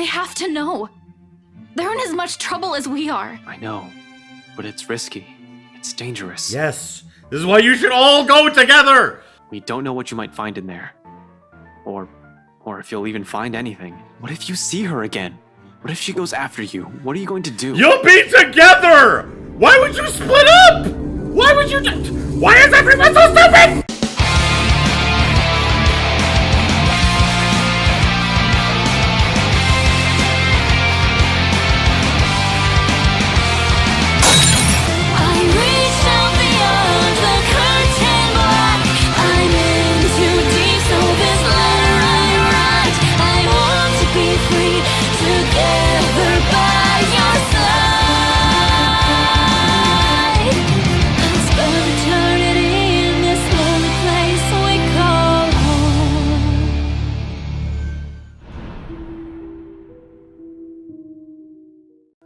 They have to know. They're in as much trouble as we are. I know, but it's risky. It's dangerous. Yes, this is why you should all go together! We don't know what you might find in there. Or if you'll even find anything. What if you see her again? What if she goes after you? What are you going to do? You'll be together! Why would you split up? Why would you Why is everyone so stupid?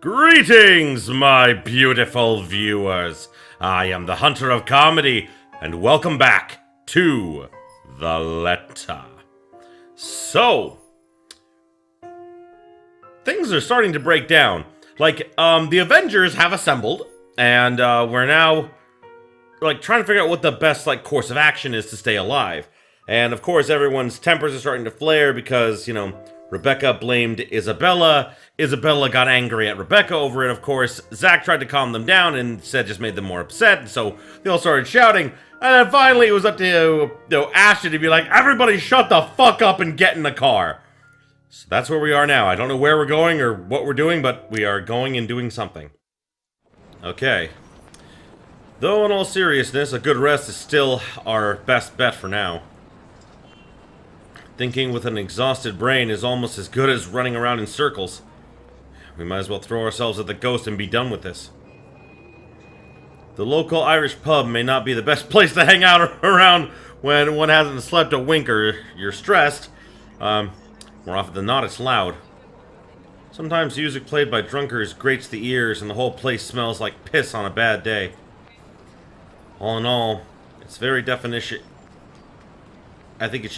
Greetings, my beautiful viewers. I am the Hunter of Comedy, and welcome back to The Letter. So, things are starting to break down. Like, the Avengers have assembled, and we're now, like, trying to figure out what the best, like, course of action is to stay alive. And, of course, everyone's tempers are starting to flare because, you know, Rebecca blamed Isabella. Isabella got angry at Rebecca over it, of course. Zach tried to calm them down and instead just made them more upset, so they all started shouting. And then finally it was up to, Ashton to be like, everybody shut the fuck up and get in the car. So that's where we are now. I don't know where we're going or what we're doing, but we are going and doing something. Okay. Though in all seriousness, a good rest is still our best bet for now. Thinking with an exhausted brain is almost as good as running around in circles. We might as well throw ourselves at the ghost and be done with this. The local Irish pub may not be the best place to hang out around when one hasn't slept a wink or you're stressed. More often than not, it's loud. Sometimes music played by drunkards grates the ears and the whole place smells like piss on a bad day. All in all, it's very definition... I think it's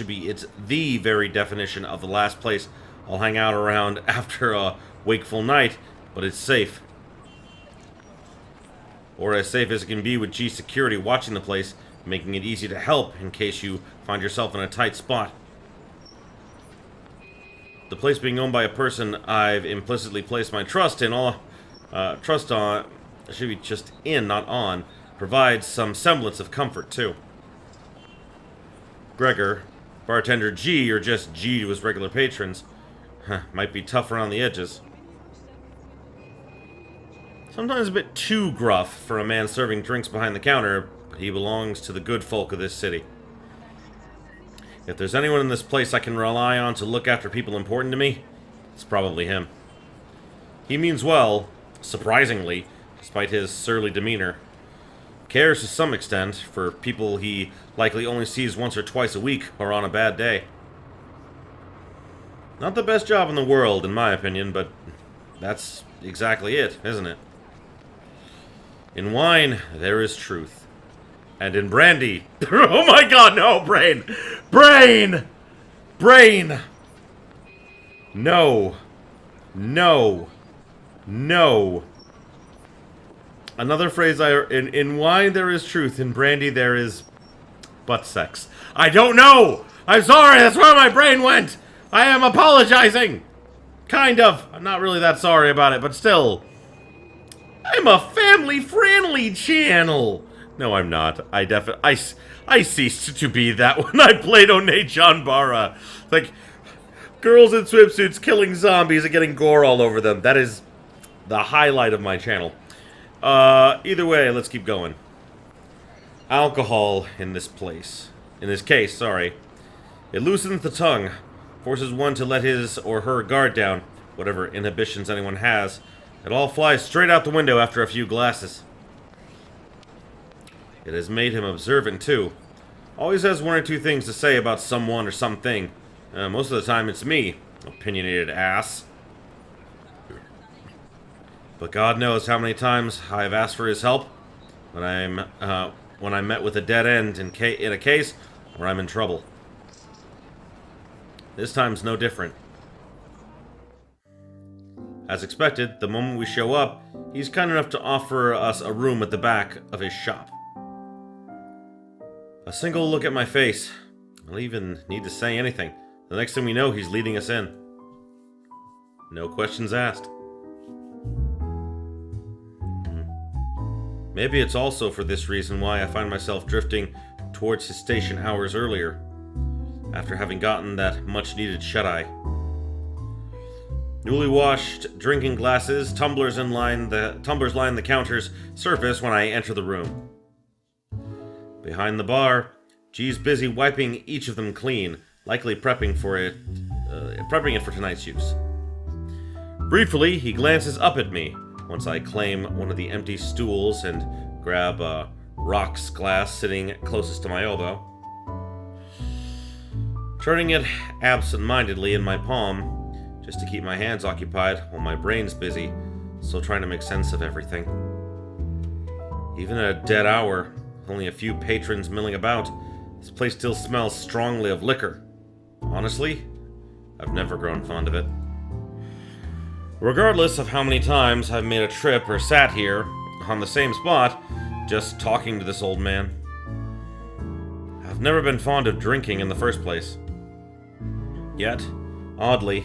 the very definition of the last place I'll hang out around after a wakeful night, but it's safe. Or as safe as it can be with G security watching the place, making it easy to help in case you find yourself in a tight spot. The place being owned by a person I've implicitly placed my trust in, trust on, should be just in, not on, provides some semblance of comfort too. Gregor, bartender G, or just G to his regular patrons, might be tough around the edges. Sometimes a bit too gruff for a man serving drinks behind the counter, but he belongs to the good folk of this city. If there's anyone in this place I can rely on to look after people important to me, it's probably him. He means well, surprisingly, despite his surly demeanor. Cares to some extent for people he likely only sees once or twice a week or on a bad day. Not the best job in the world, in my opinion, but that's exactly it, isn't it? In wine, there is truth. And in brandy... oh my god, no! Brain! Brain! Brain! No. No. No. Another phrase in wine there is truth, in brandy there is butt sex. I don't know! I'm sorry, that's where my brain went! I am apologizing! Kind of. I'm not really that sorry about it, but still. I'm a family-friendly channel! No, I'm not. I ceased to be that when I played One John Barra. Like, girls in swimsuits killing zombies and getting gore all over them. That is the highlight of my channel. Either way, let's keep going. Alcohol in this case, sorry. It loosens the tongue, forces one to let his or her guard down, whatever inhibitions anyone has. It all flies straight out the window after a few glasses. It has made him observant, too. Always has one or two things to say about someone or something. Most of the time it's me, opinionated ass. But God knows how many times I've asked for his help when I'm met with a dead end in a case where I'm in trouble. This time's no different. as expected, the moment we show up, he's kind enough to offer us a room at the back of his shop. A single look at my face. I don't even need to say anything. The next thing we know, he's leading us in. No questions asked. Maybe it's also for this reason why I find myself drifting towards his station hours earlier, after having gotten that much-needed shut-eye. Newly washed drinking glasses, tumblers line the counter's surface when I enter the room. Behind the bar, G's busy wiping each of them clean, likely prepping it for tonight's use. Briefly, he glances up at me once I claim one of the empty stools and grab a rocks glass sitting closest to my elbow. Turning it absent-mindedly in my palm, just to keep my hands occupied while my brain's busy, still trying to make sense of everything. Even at a dead hour, with only a few patrons milling about, this place still smells strongly of liquor. Honestly, I've never grown fond of it. Regardless of how many times I've made a trip or sat here, on the same spot, just talking to this old man, I've never been fond of drinking in the first place. Yet, oddly,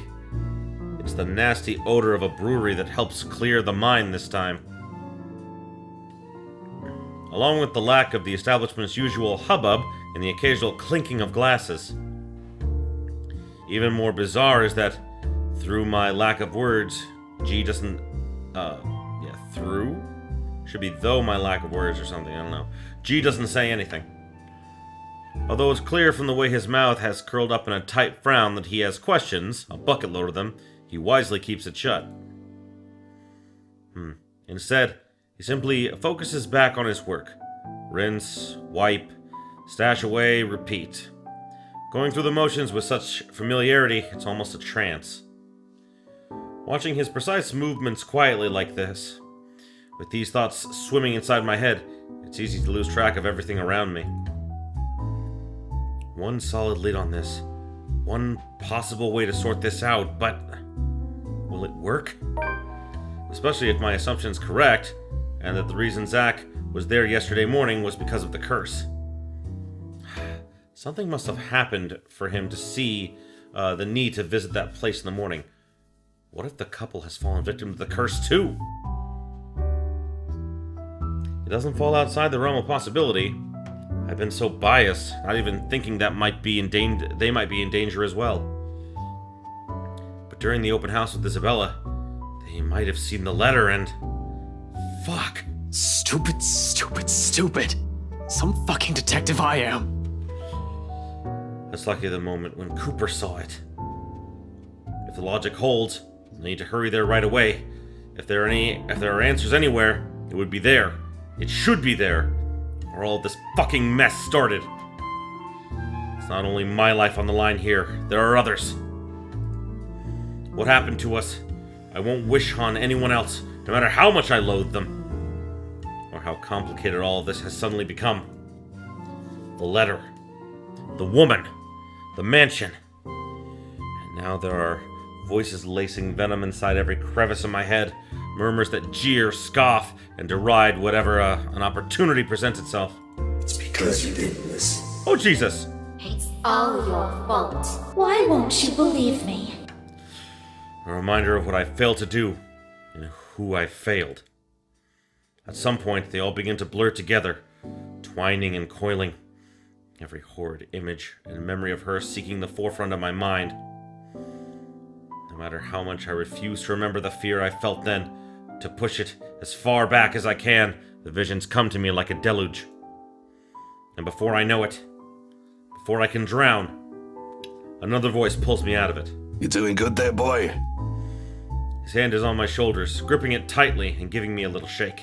it's the nasty odor of a brewery that helps clear the mind this time. Along with the lack of the establishment's usual hubbub and the occasional clinking of glasses. Even more bizarre is that, through my lack of words, G doesn't, through? Should be though my lack of words or something, I don't know. G doesn't say anything. Although it's clear from the way his mouth has curled up in a tight frown that he has questions, a bucket load of them, he wisely keeps it shut. Instead, he simply focuses back on his work. Rinse, wipe, stash away, repeat. Going through the motions with such familiarity, it's almost a trance. Watching his precise movements quietly like this, with these thoughts swimming inside my head, it's easy to lose track of everything around me. One solid lead on this. One possible way to sort this out, but will it work? Especially if my assumption's correct, and that the reason Zach was there yesterday morning was because of the curse. Something must have happened for him to see the need to visit that place in the morning. What if the couple has fallen victim to the curse too? It doesn't fall outside the realm of possibility. I've been so biased, not even thinking that they might be in danger as well. But during the open house with Isabella, they might have seen the letter and... Fuck. Stupid, stupid, stupid. Some fucking detective I am. That's lucky the moment when Cooper saw it. If the logic holds, I need to hurry there right away. If there are answers anywhere, it would be there. It should be there, or all this fucking mess started. It's not only my life on the line here, there are others. What happened to us, I won't wish on anyone else, no matter how much I loathe them. Or how complicated all of this has suddenly become. The letter, the woman, the mansion. And now there are voices lacing venom inside every crevice of my head, murmurs that jeer, scoff, and deride whatever an opportunity presents itself. It's because you didn't listen. Oh, Jesus! It's all your fault. Why won't you believe me? A reminder of what I failed to do, and who I failed. At some point, they all begin to blur together, twining and coiling. Every horrid image and memory of her seeking the forefront of my mind. No matter how much I refuse to remember the fear I felt then, to push it as far back as I can, the visions come to me like a deluge. And before I know it, before I can drown, another voice pulls me out of it. You doing good there, boy? His hand is on my shoulders, gripping it tightly and giving me a little shake.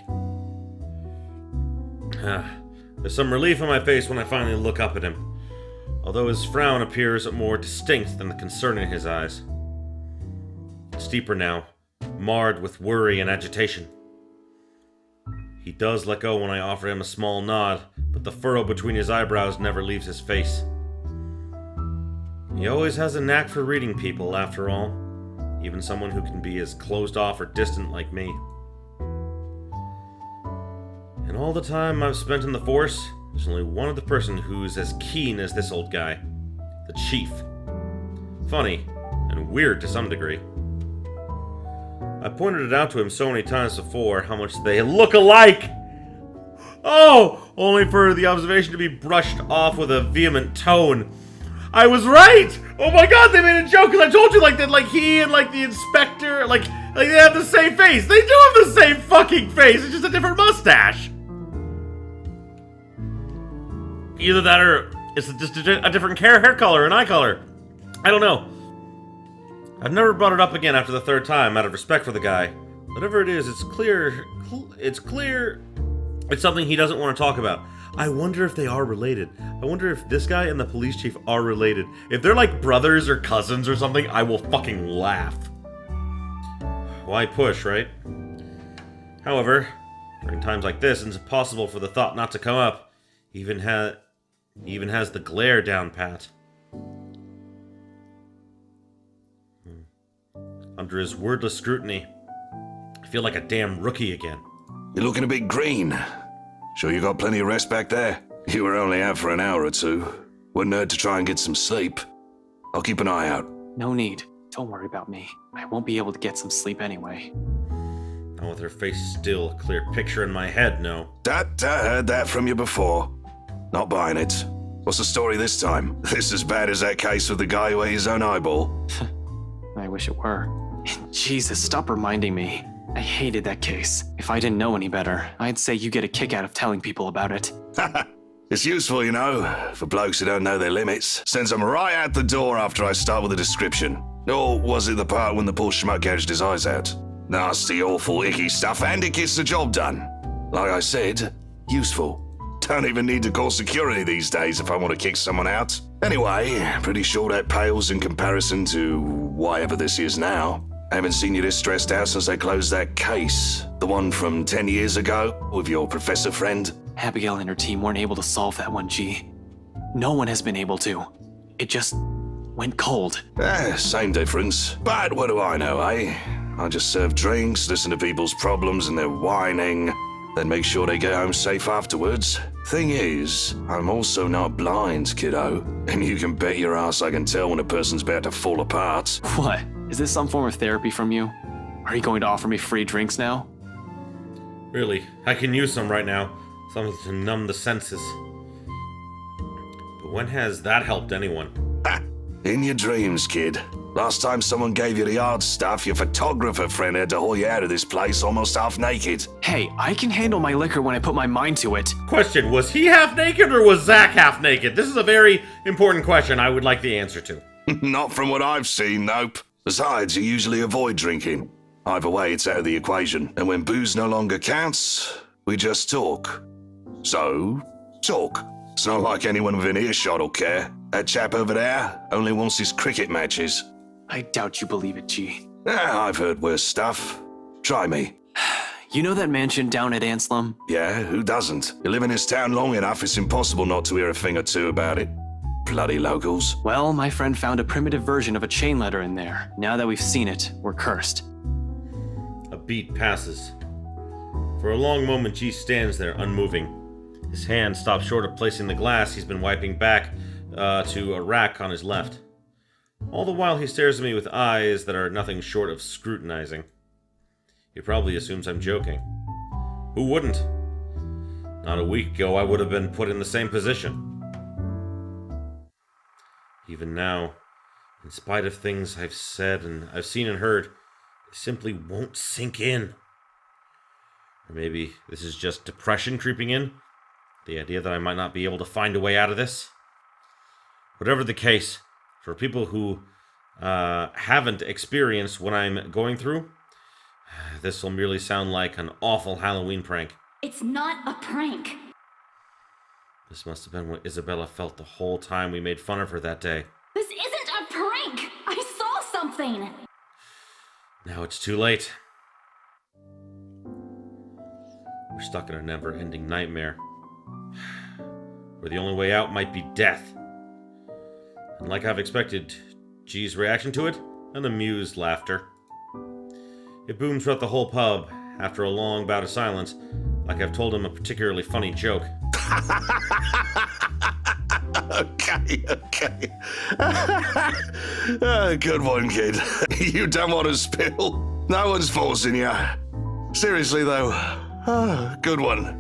There's some relief on my face when I finally look up at him, although his frown appears more distinct than the concern in his eyes. It's deeper now, marred with worry and agitation. He does let go when I offer him a small nod, but the furrow between his eyebrows never leaves his face. He always has a knack for reading people, after all, Even someone who can be as closed off or distant like me. And all the time I've spent in the force, there's only one other person who's as keen as this old guy. The Chief. Funny, and weird to some degree. I pointed it out to him so many times before, how much they look alike! Oh! Only for the observation to be brushed off with a vehement tone. I was right! Oh my god, they made a joke, because I told you, like, that, like, he and, like, the inspector, like, they have the same face! They do have the same fucking face, it's just a different mustache! Either that or it's just a different hair color and eye color. I don't know. I've never brought it up again after the third time, out of respect for the guy. Whatever it is, it's clear it's something he doesn't want to talk about. I wonder if they are related. I wonder if this guy and the police chief are related. If they're like brothers or cousins or something, I will fucking laugh. Why push, right? However, during times like this, it's impossible for the thought not to come up. Even has the glare down pat. Under his wordless scrutiny, I feel like a damn rookie again. You're looking a bit green. Sure you got plenty of rest back there? You were only out for an hour or two. Wouldn't hurt to try and get some sleep. I'll keep an eye out. No need. Don't worry about me. I won't be able to get some sleep anyway. Now with her face still, a clear picture in my head, no. I heard that from you before. Not buying it. What's the story this time? This as bad as that case with the guy who ate his own eyeball? I wish it were. Jesus, stop reminding me. I hated that case. If I didn't know any better, I'd say you get a kick out of telling people about it. It's useful, you know, for blokes who don't know their limits. Sends them right out the door after I start with a description. Or was it the part when the poor schmuck gouged his eyes out? Nasty, awful, icky stuff, and it gets the job done. Like I said, useful. Don't even need to call security these days if I want to kick someone out. Anyway, pretty sure that pales in comparison to whatever this is now. I haven't seen you this stressed out since they closed that case. The one from 10 years ago with your professor friend. Abigail and her team weren't able to solve that one, G. No one has been able to. It just went cold. Same difference. But what do I know, eh? I just serve drinks, listen to people's problems and their whining, then make sure they get home safe afterwards. Thing is, I'm also not blind, kiddo. And you can bet your ass I can tell when a person's about to fall apart. What? Is this some form of therapy from you? Are you going to offer me free drinks now? Really, I can use some right now. Something to numb the senses. But when has that helped anyone? Ha! In your dreams, kid. Last time someone gave you the hard stuff, your photographer friend had to haul you out of this place almost half naked. Hey, I can handle my liquor when I put my mind to it. Question, was he half naked or was Zach half naked? This is a very important question I would like the answer to. Not from what I've seen, nope. Besides, you usually avoid drinking. Either way, it's out of the equation. And when booze no longer counts, we just talk. So, talk. It's not like anyone within earshot will care. That chap over there only wants his cricket matches. I doubt you believe it, G. I've heard worse stuff. Try me. You know that mansion down at Anslem? Yeah, who doesn't? You live in this town long enough, it's impossible not to hear a thing or two about it. Bloody locals. Well, my friend found a primitive version of a chain letter in there. Now that we've seen it, we're cursed. A beat passes. For a long moment, G stands there, unmoving. His hand stops short of placing the glass he's been wiping back to a rack on his left. All the while, he stares at me with eyes that are nothing short of scrutinizing. He probably assumes I'm joking. Who wouldn't? Not a week ago, I would have been put in the same position. Even now, in spite of things I've said and I've seen and heard, they simply won't sink in. Or maybe this is just depression creeping in? The idea that I might not be able to find a way out of this? Whatever the case, for people who haven't experienced what I'm going through, this will merely sound like an awful Halloween prank. It's not a prank. This must have been what Isabella felt the whole time we made fun of her that day. This isn't a prank. I saw something. Now it's too late. We're stuck in a never-ending nightmare, where the only way out might be death. And like I've expected, G's reaction to it, an amused laughter. It boomed throughout the whole pub after a long bout of silence, like I've told him a particularly funny joke. Okay. Good one, kid. You don't want to spill. No one's forcing you. Seriously, though. Good one.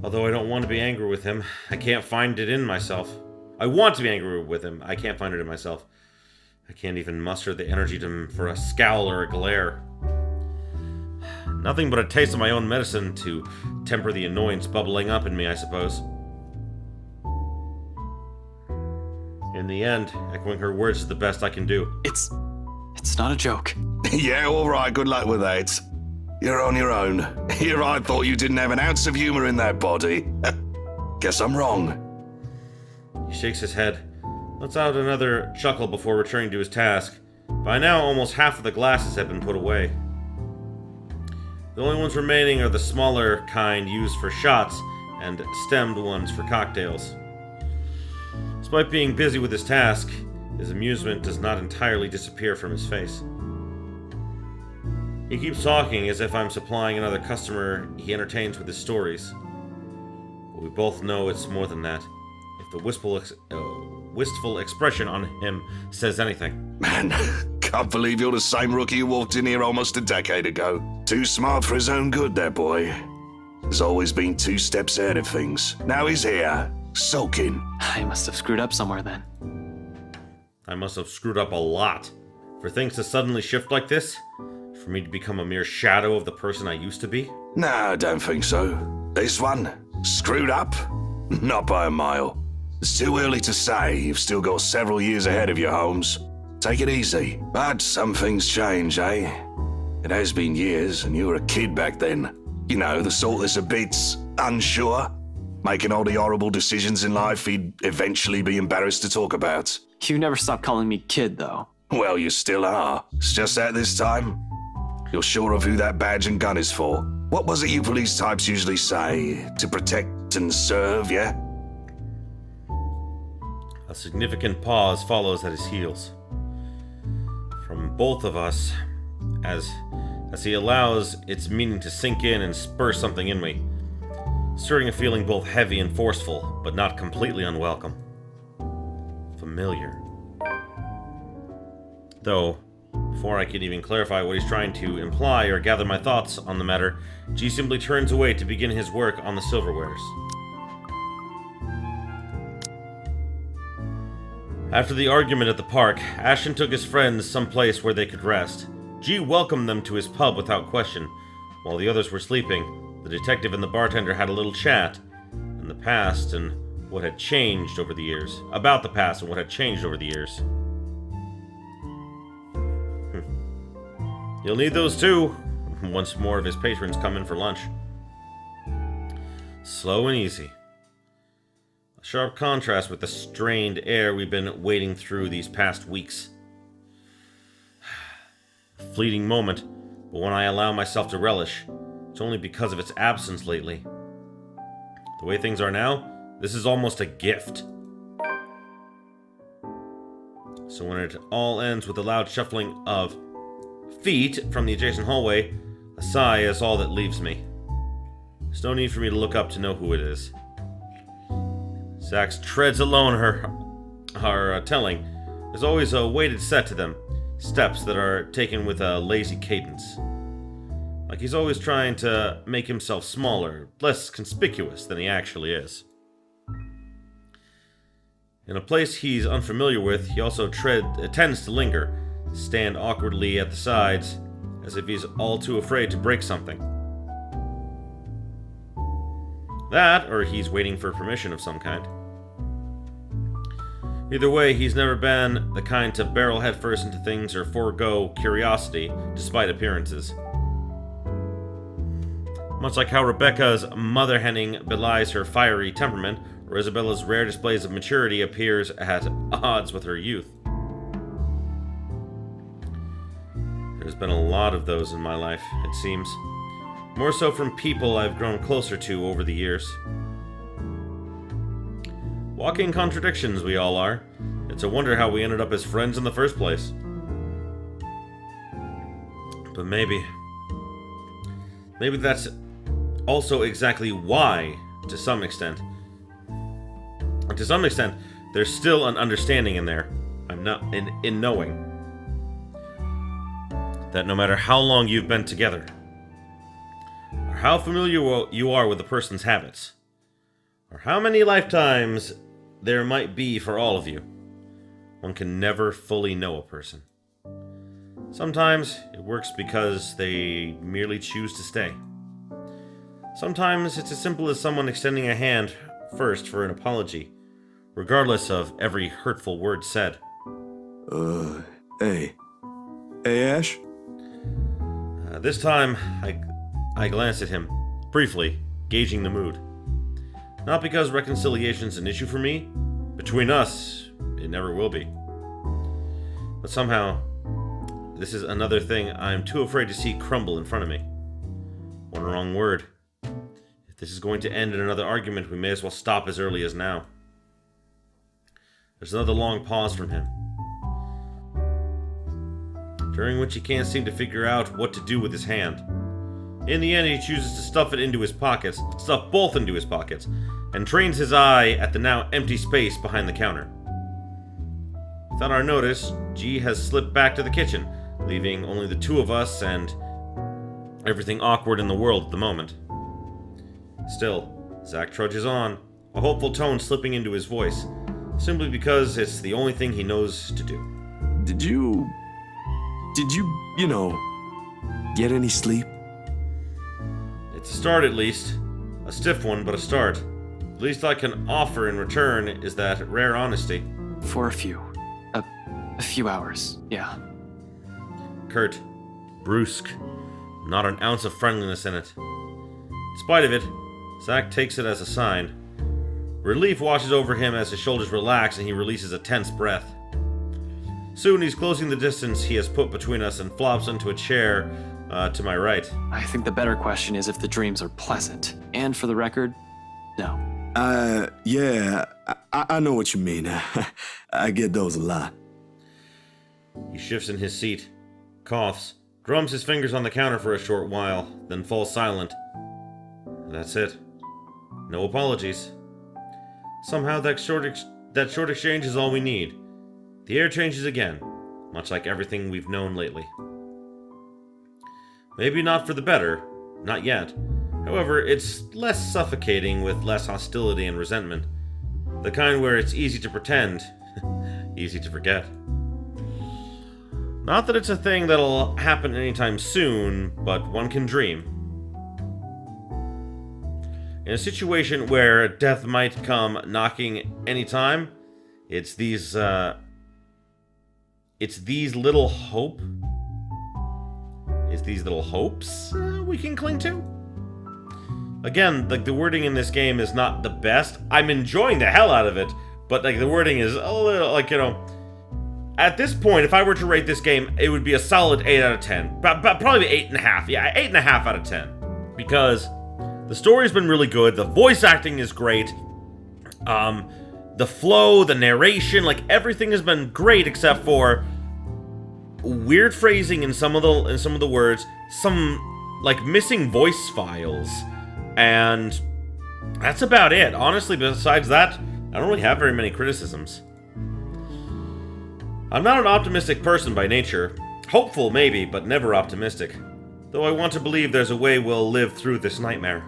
Although I don't want to be angry with him, I can't find it in myself. I want to be angry with him. I can't find it in myself. I can't even muster the energy for a scowl or a glare. Nothing but a taste of my own medicine to temper the annoyance bubbling up in me, I suppose. In the end, echoing her words is the best I can do. It's not a joke. Yeah, all right. Good luck with that. You're on your own. Here I thought you didn't have an ounce of humor in that body. Guess I'm wrong. He shakes his head, lets out another chuckle before returning to his task. By now, almost half of the glasses have been put away. The only ones remaining are the smaller kind used for shots and stemmed ones for cocktails. Despite being busy with his task, his amusement does not entirely disappear from his face. He keeps talking as if I'm supplying another customer he entertains with his stories. But we both know it's more than that, if the wistful expression on him says anything. Man, can't believe you're the same rookie who walked in here almost a decade ago. Too smart for his own good, that boy. He's always been 2 steps ahead of things. Now he's here, sulking. I must have screwed up somewhere then. I must have screwed up a lot. For things to suddenly shift like this, for me to become a mere shadow of the person I used to be? Nah, I don't think so. This one, screwed up? Not by a mile. It's too early to say. You've still got several years ahead of you, Holmes. Take it easy. But some things change, eh? It has been years, and you were a kid back then. You know, the sort that's a bit unsure, making all the horrible decisions in life he'd eventually be embarrassed to talk about. You never stopped calling me kid, though. Well, you still are. It's just that this time, you're sure of who that badge and gun is for. What was it you police types usually say? To protect and serve, yeah? A significant pause follows at his heels. From both of us, as he allows its meaning to sink in and spur something in me, stirring a feeling both heavy and forceful, but not completely unwelcome. Familiar. Though, before I can even clarify what he's trying to imply or gather my thoughts on the matter, G simply turns away to begin his work on the silverwares. After the argument at the park, Ashton took his friends someplace where they could rest. G welcomed them to his pub without question. While the others were sleeping, the detective and the bartender had a little chat, and the past and what had changed over the years. About the past and what had changed over the years. You'll need those too, once more of his patrons come in for lunch. Slow and easy. A sharp contrast with the strained air we've been wading through these past weeks. A fleeting moment, but when I allow myself to relish, it's only because of its absence lately. The way things are now, this is almost a gift. So when it all ends with a loud shuffling of feet from the adjacent hallway, a sigh is all that leaves me. There's no need for me to look up to know who it is. Zach's treads alone are telling. There's always a weighted set to them, steps that are taken with a lazy cadence. Like he's always trying to make himself smaller, less conspicuous than he actually is. In a place he's unfamiliar with, he also tends to linger, stand awkwardly at the sides, as if he's all too afraid to break something. That, or he's waiting for permission of some kind. Either way, he's never been the kind to barrel headfirst into things or forego curiosity, despite appearances. Much like how Rebecca's mother-henning belies her fiery temperament, or Isabella's rare displays of maturity appears at odds with her youth. There's been a lot of those in my life, it seems. More so from people I've grown closer to over the years. Walking contradictions we all are. It's a wonder how we ended up as friends in the first place. But maybe that's also exactly why, to some extent. To some extent, there's still an understanding in there. I'm not in knowing that no matter how long you've been together, or how familiar you are with a person's habits, or how many lifetimes there might be for all of you, one can never fully know a person. Sometimes it works because they merely choose to stay. Sometimes it's as simple as someone extending a hand first for an apology, regardless of every hurtful word said. Hey, Ash? This time, I glanced at him, briefly, gauging the mood. Not because reconciliation's an issue for me. Between us, it never will be. But somehow, this is another thing I'm too afraid to see crumble in front of me. One wrong word. If this is going to end in another argument, we may as well stop as early as now. There's another long pause from him, during which he can't seem to figure out what to do with his hand. In the end, he chooses to stuff both into his pockets, and trains his eye at the now empty space behind the counter. Without our notice, G has slipped back to the kitchen, leaving only the two of us and everything awkward in the world at the moment. Still, Zach trudges on, a hopeful tone slipping into his voice, simply because it's the only thing he knows to do. Did you, get any sleep? It's a start, at least. A stiff one, but a start. The least I can offer in return is that rare honesty. For a few hours, yeah. Curt. Brusque. Not an ounce of friendliness in it. In spite of it, Zach takes it as a sign. Relief washes over him as his shoulders relax and he releases a tense breath. Soon he's closing the distance he has put between us and flops into a chair to my right. I think the better question is if the dreams are pleasant. And for the record, no. Yeah, I know what you mean. I get those a lot. He shifts in his seat, coughs, drums his fingers on the counter for a short while, then falls silent. And that's it. No apologies. Somehow that short exchange is all we need. The air changes again, much like everything we've known lately. Maybe not for the better, not yet. However, it's less suffocating with less hostility and resentment. The kind where it's easy to pretend, easy to forget. Not that it's a thing that'll happen anytime soon, but one can dream. In a situation where death might come knocking anytime, it's these little hopes we can cling to. Again, the wording in this game is not the best. I'm enjoying the hell out of it, but the wording is a little at this point, if I were to rate this game, it would be a solid 8 out of 10. But probably 8.5. Yeah, 8.5 out of 10. Because the story's been really good, the voice acting is great, the flow, the narration, everything has been great except for weird phrasing in some of the words, some missing voice files, and that's about it. Honestly, besides that, I don't really have very many criticisms. I'm not an optimistic person by nature. Hopeful, maybe, but never optimistic. Though I want to believe there's a way we'll live through this nightmare.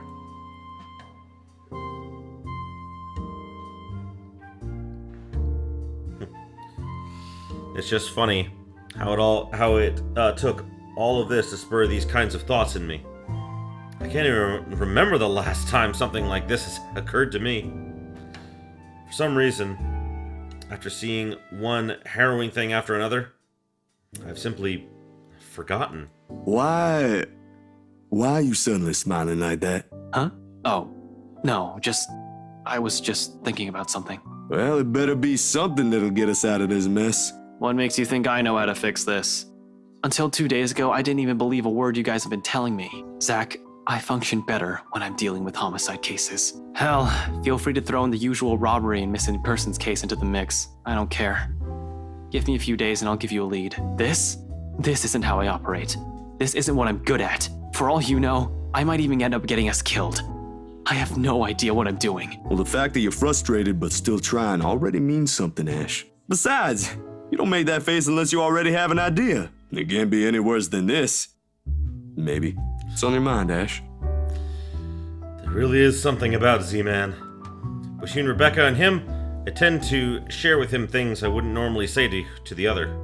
It's just funny how it took all of this to spur these kinds of thoughts in me. I can't even remember the last time something like this has occurred to me. For some reason, after seeing one harrowing thing after another, I've simply forgotten. Why are you suddenly smiling like that? Huh? Oh, no, I was just thinking about something. Well, it better be something that'll get us out of this mess. What makes you think I know how to fix this? Until 2 days ago, I didn't even believe a word you guys have been telling me. Zach, I function better when I'm dealing with homicide cases. Hell, feel free to throw in the usual robbery and missing persons case into the mix. I don't care. Give me a few days and I'll give you a lead. This isn't how I operate. This isn't what I'm good at. For all you know, I might even end up getting us killed. I have no idea what I'm doing. Well, the fact that you're frustrated but still trying already means something, Ash. Besides, you don't make that face unless you already have an idea. It can't be any worse than this. Maybe. What's on your mind, Ash? There really is something about Z-Man. Between Rebecca and him, I tend to share with him things I wouldn't normally say to the other.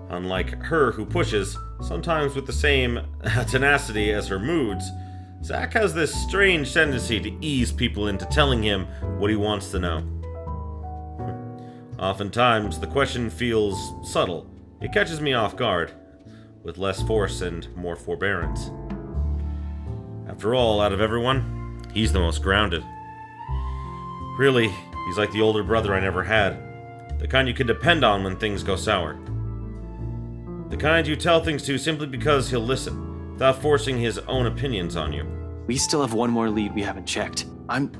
Unlike her, who pushes, sometimes with the same tenacity as her moods, Zack has this strange tendency to ease people into telling him what he wants to know. Oftentimes, the question feels subtle. It catches me off guard, with less force and more forbearance. After all, out of everyone, he's the most grounded. Really, he's like the older brother I never had. The kind you can depend on when things go sour. The kind you tell things to simply because he'll listen, without forcing his own opinions on you. We still have one more lead we haven't checked. I'm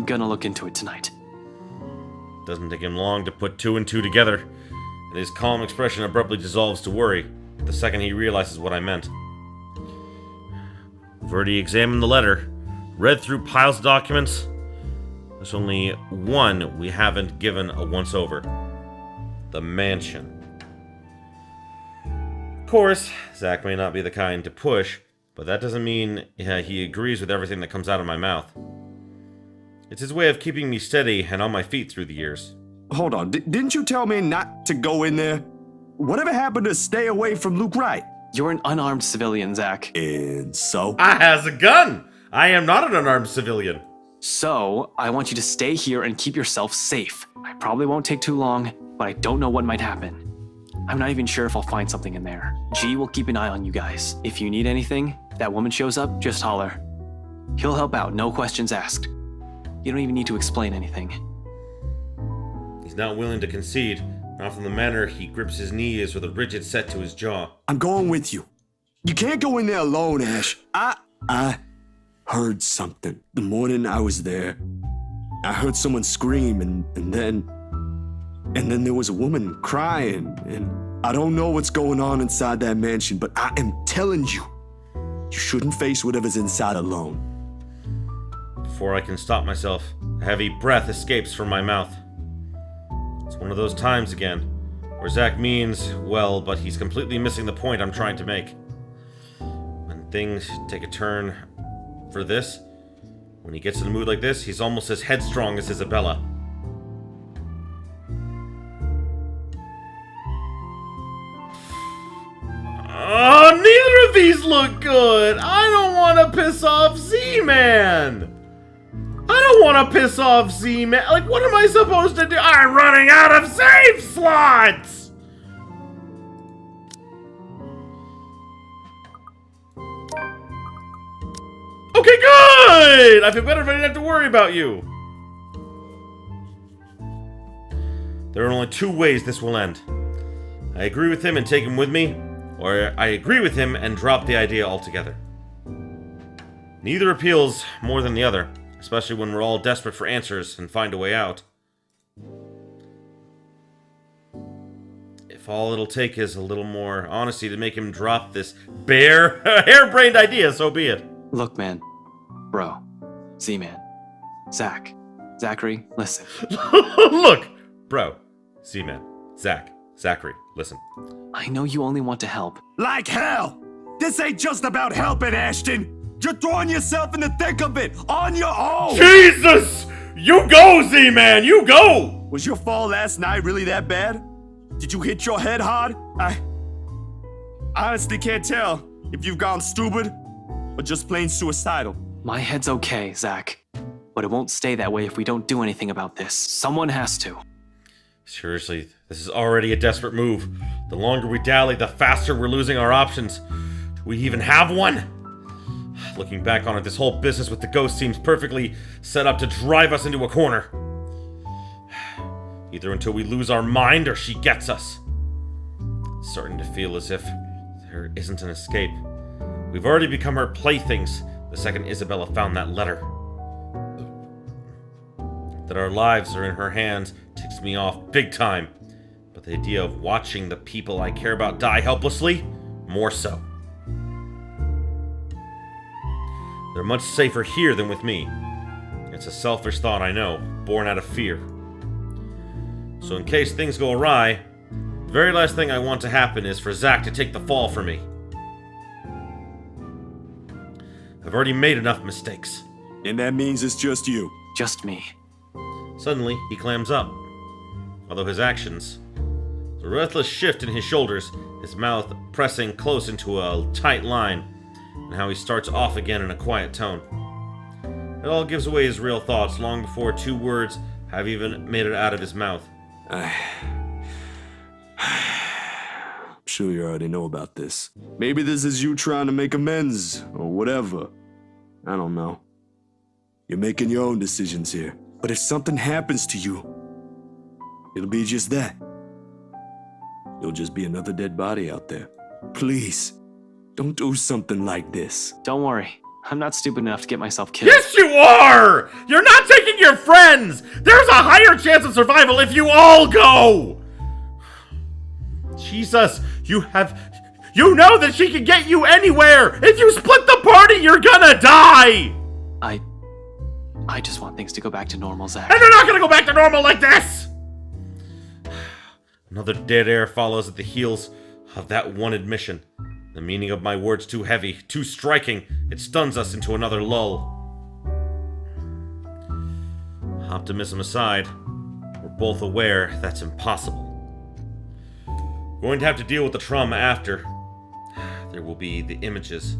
gonna look into it tonight. Doesn't take him long to put two and two together, and his calm expression abruptly dissolves to worry the second he realizes what I meant. I've already examined the letter, read through piles of documents. There's only one we haven't given a once-over. The mansion. Of course, Zack may not be the kind to push, but that doesn't mean he agrees with everything that comes out of my mouth. It's his way of keeping me steady and on my feet through the years. Hold on, didn't you tell me not to go in there? Whatever happened to stay away from Luke Wright? You're an unarmed civilian, Zack. And so? I has a gun! I am not an unarmed civilian. So, I want you to stay here and keep yourself safe. I probably won't take too long, but I don't know what might happen. I'm not even sure if I'll find something in there. G will keep an eye on you guys. If you need anything, if that woman shows up, just holler. He'll help out, no questions asked. You don't even need to explain anything. He's not willing to concede, not from the manner he grips his knees with a rigid set to his jaw. I'm going with you. You can't go in there alone, Ash. I heard something. The morning I was there, I heard someone scream and then there was a woman crying, and I don't know what's going on inside that mansion, but I am telling you, you shouldn't face whatever's inside alone. Before I can stop myself, a heavy breath escapes from my mouth. It's one of those times again, where Zack means well, but he's completely missing the point I'm trying to make. When things take a turn for this, when he gets in a mood like this, he's almost as headstrong as Isabella. Oh, neither of these look good! I don't want to piss off Z-Man! I don't want to piss off Z-Man. Like, what am I supposed to do? I'm running out of save slots! Okay, good! I feel better if I didn't have to worry about you. There are only two ways this will end. I agree with him and take him with me, or I agree with him and drop the idea altogether. Neither appeals more than the other, especially when we're all desperate for answers and find a way out. If all it'll take is a little more honesty to make him drop this bare, harebrained idea, so be it. Look, man. Bro. Z-Man. Zack. Zachary, listen. Look! Bro. Z-Man. Zack. Zachary, listen. I know you only want to help. Like hell! This ain't just about helping, Ashton! You're throwing yourself in the thick of it, on your own! Jesus! You go, Z-Man! You go! Was your fall last night really that bad? Did you hit your head hard? I honestly can't tell if you've gone stupid or just plain suicidal. My head's okay, Zack. But it won't stay that way if we don't do anything about this. Someone has to. Seriously, this is already a desperate move. The longer we dally, the faster we're losing our options. Do we even have one? Looking back on it, this whole business with the ghost seems perfectly set up to drive us into a corner. Either until we lose our mind or she gets us. It's starting to feel as if there isn't an escape. We've already become her playthings the second Isabella found that letter. That our lives are in her hands ticks me off big time. But the idea of watching the people I care about die helplessly more so. They're much safer here than with me. It's a selfish thought, I know, born out of fear. So in case things go awry, the very last thing I want to happen is for Zach to take the fall for me. I've already made enough mistakes. And that means it's just you. Just me. Suddenly, he clams up. Although his actions, the restless shift in his shoulders, his mouth pressing close into a tight line, and how he starts off again in a quiet tone. It all gives away his real thoughts long before 2 words have even made it out of his mouth. I'm sure you already know about this. Maybe this is you trying to make amends, or whatever. I don't know. You're making your own decisions here. But if something happens to you, it'll be just that. You'll just be another dead body out there. Please, don't do something like this. Don't worry. I'm not stupid enough to get myself killed. Yes, you are! You're not taking your friends! There's a higher chance of survival if you all go! Jesus, you know that she can get you anywhere! If you split the party, you're gonna die! I just want things to go back to normal, Zach. And they're not gonna go back to normal like this! Another dead air follows at the heels of that one admission. The meaning of my words too heavy, too striking, it stuns us into another lull. Optimism aside, we're both aware that's impossible. Going to have to deal with the trauma after. There will be the images,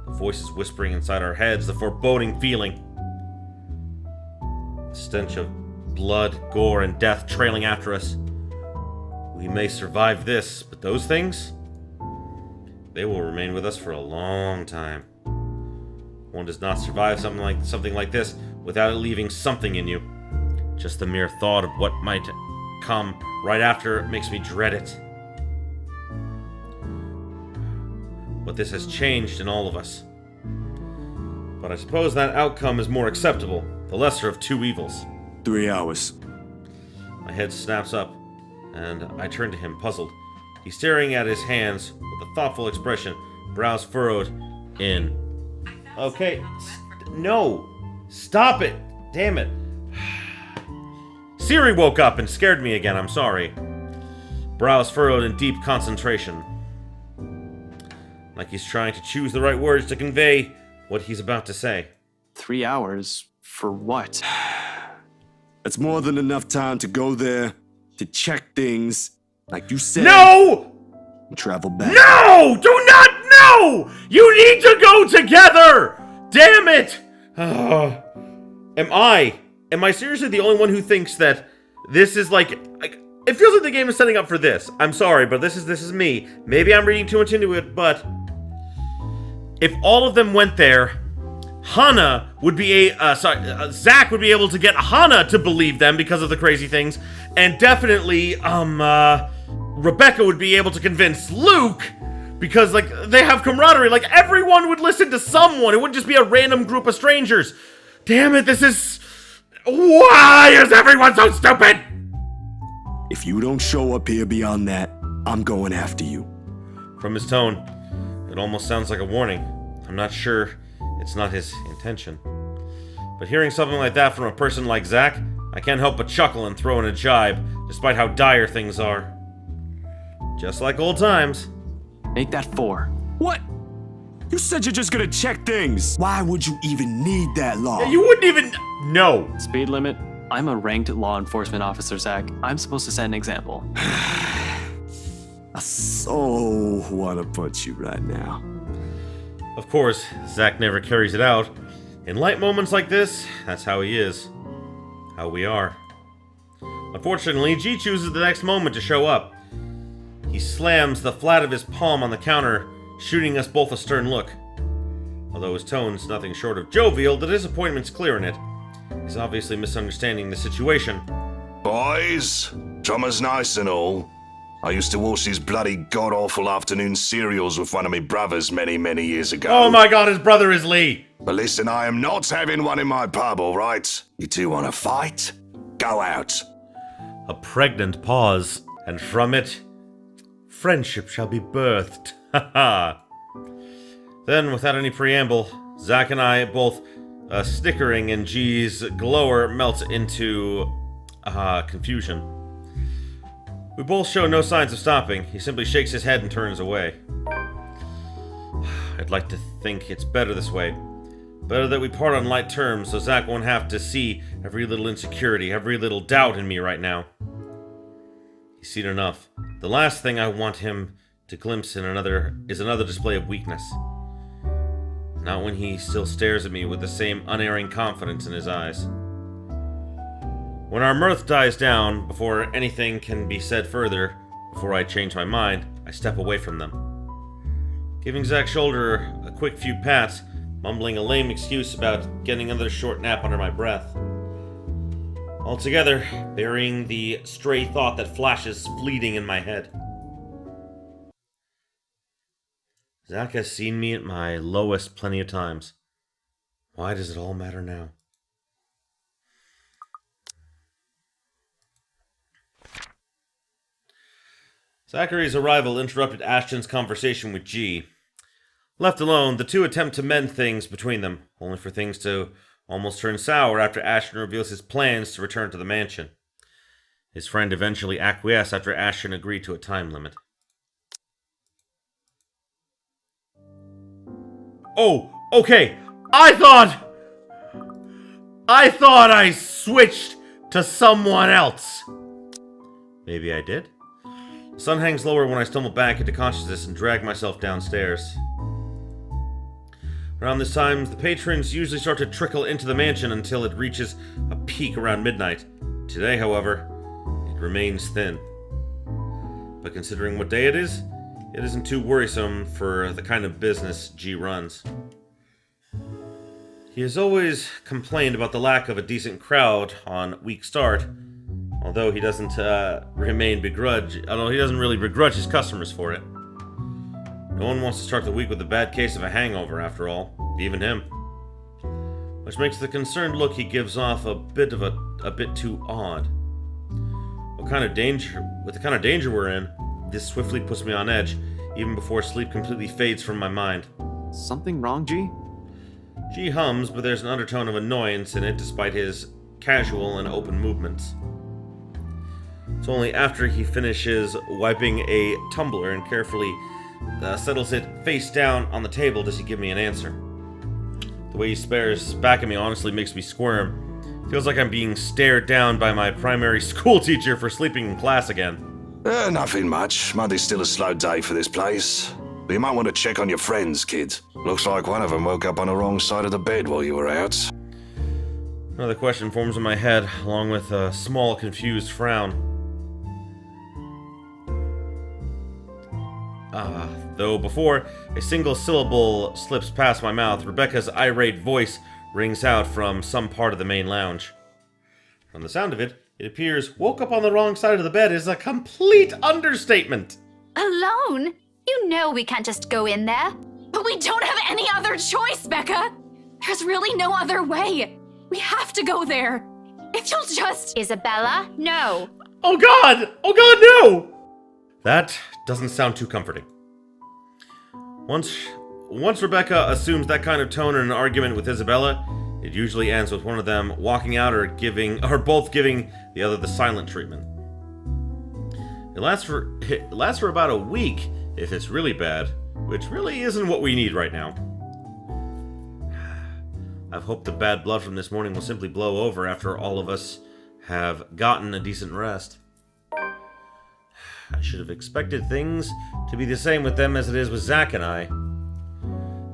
the voices whispering inside our heads, the foreboding feeling. The stench of blood, gore, and death trailing after us. We may survive this, but those things? They will remain with us for a long time. One does not survive something like this without it leaving something in you. Just the mere thought of what might come right after makes me dread it. But this has changed in all of us. But I suppose that outcome is more acceptable, the lesser of 2 evils. 3 hours. My head snaps up, and I turn to him, puzzled. He's staring at his hands with a thoughtful expression, brows furrowed in. Okay, no, stop it, damn it. Siri woke up and scared me again, I'm sorry. Brows furrowed in deep concentration. Like he's trying to choose the right words to convey what he's about to say. 3 hours? For what? That's more than enough time to go there, to check things, like you said. No! And travel back. No! Do not! No! You need to go together! Damn it! Am I seriously the only one who thinks that this is like it feels like the game is setting up for this. I'm sorry, but this is me. Maybe I'm reading too much into it, but if all of them went there, Hannah would be Zach would be able to get Hannah to believe them because of the crazy things, and definitely, Rebecca would be able to convince Luke because, like, they have camaraderie. Like, everyone would listen to someone. It wouldn't just be a random group of strangers. Damn it, why is everyone so stupid? If you don't show up here beyond that, I'm going after you. From his tone, it almost sounds like a warning. I'm not sure it's not his intention. But hearing something like that from a person like Zach, I can't help but chuckle and throw in a jibe, despite how dire things are. Just like old times. Make that 4. What? You said you're just gonna check things. Why would you even need that long? You wouldn't even... No. Speed limit? I'm a ranked law enforcement officer, Zach. I'm supposed to set an example. I so wanna punch you right now. Of course, Zach never carries it out. In light moments like this, that's how he is. How we are. Unfortunately, G chooses the next moment to show up. He slams the flat of his palm on the counter, shooting us both a stern look. Although his tone's nothing short of jovial, the disappointment's clear in it. He's obviously misunderstanding the situation. Boys, drummer's nice and all. I used to watch these bloody god-awful afternoon serials with one of my brothers many, many years ago. Oh my god, his brother is Lee! But listen, I am not having one in my pub, all right? You two want to fight? Go out. A pregnant pause, and from it friendship shall be birthed. Ha ha. Then, without any preamble, Zach and I, both snickering in G's glower, melts into confusion. We both show no signs of stopping. He simply shakes his head and turns away. I'd like to think it's better this way. Better that we part on light terms so Zach won't have to see every little insecurity, every little doubt in me right now. He's seen enough. The last thing I want him to glimpse is another display of weakness. Not when he still stares at me with the same unerring confidence in his eyes. When our mirth dies down, before anything can be said further, before I change my mind, I step away from them. Giving Zach's shoulder a quick few pats, mumbling a lame excuse about getting another short nap under my breath. Altogether, burying the stray thought that flashes fleeting in my head. Zach has seen me at my lowest plenty of times. Why does it all matter now? Zachary's arrival interrupted Ashton's conversation with G. Left alone, the two attempt to mend things between them, only for things to almost turn sour after Ashton reveals his plans to return to the mansion. His friend eventually acquiesced after Ashton agreed to a time limit. Oh, okay. I thought I switched to someone else. Maybe I did. The sun hangs lower when I stumble back into consciousness and drag myself downstairs. Around this time, the patrons usually start to trickle into the mansion until it reaches a peak around midnight. Today, however, it remains thin. But considering what day it isn't too worrisome for the kind of business G runs. He has always complained about the lack of a decent crowd on week start, although he doesn't really begrudge his customers for it. No one wants to start the week with a bad case of a hangover, after all, even him. Which makes the concerned look he gives off a bit too odd. With the kind of danger we're in, this swiftly puts me on edge, even before sleep completely fades from my mind. Something wrong, G? G hums, but there's an undertone of annoyance in it despite his casual and open movements. It's only after he finishes wiping a tumbler and carefully settles it face down on the table does he give me an answer. The way he stares back at me honestly makes me squirm. Feels like I'm being stared down by my primary school teacher for sleeping in class again. Nothing much. Monday's still a slow day for this place. But you might want to check on your friends, kid. Looks like one of them woke up on the wrong side of the bed while you were out. Another question forms in my head, along with a small, confused frown. Though before a single syllable slips past my mouth, Rebecca's irate voice rings out from some part of the main lounge. From the sound of it, it appears woke up on the wrong side of the bed is a complete understatement. Alone? You know we can't just go in there. But we don't have any other choice, Becca. There's really no other way. We have to go there. If you'll just... Isabella, no. Oh God! Oh God, no! That doesn't sound too comforting. Once Rebecca assumes that kind of tone in an argument with Isabella, it usually ends with one of them walking out or both giving the other the silent treatment. It lasts for about a week if it's really bad, which really isn't what we need right now. I've hoped the bad blood from this morning will simply blow over after all of us have gotten a decent rest. I should have expected things to be the same with them as it is with Zach and I.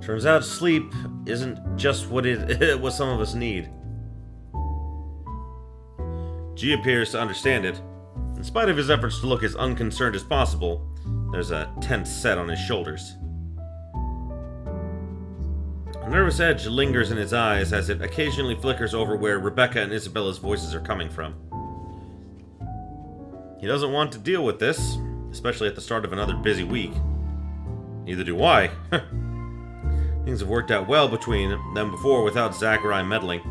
Turns out sleep isn't just what some of us need. G appears to understand it. In spite of his efforts to look as unconcerned as possible, there's a tense set on his shoulders. A nervous edge lingers in his eyes as it occasionally flickers over where Rebecca and Isabella's voices are coming from. He doesn't want to deal with this, especially at the start of another busy week. Neither do I. Things have worked out well between them before without Zach or I meddling.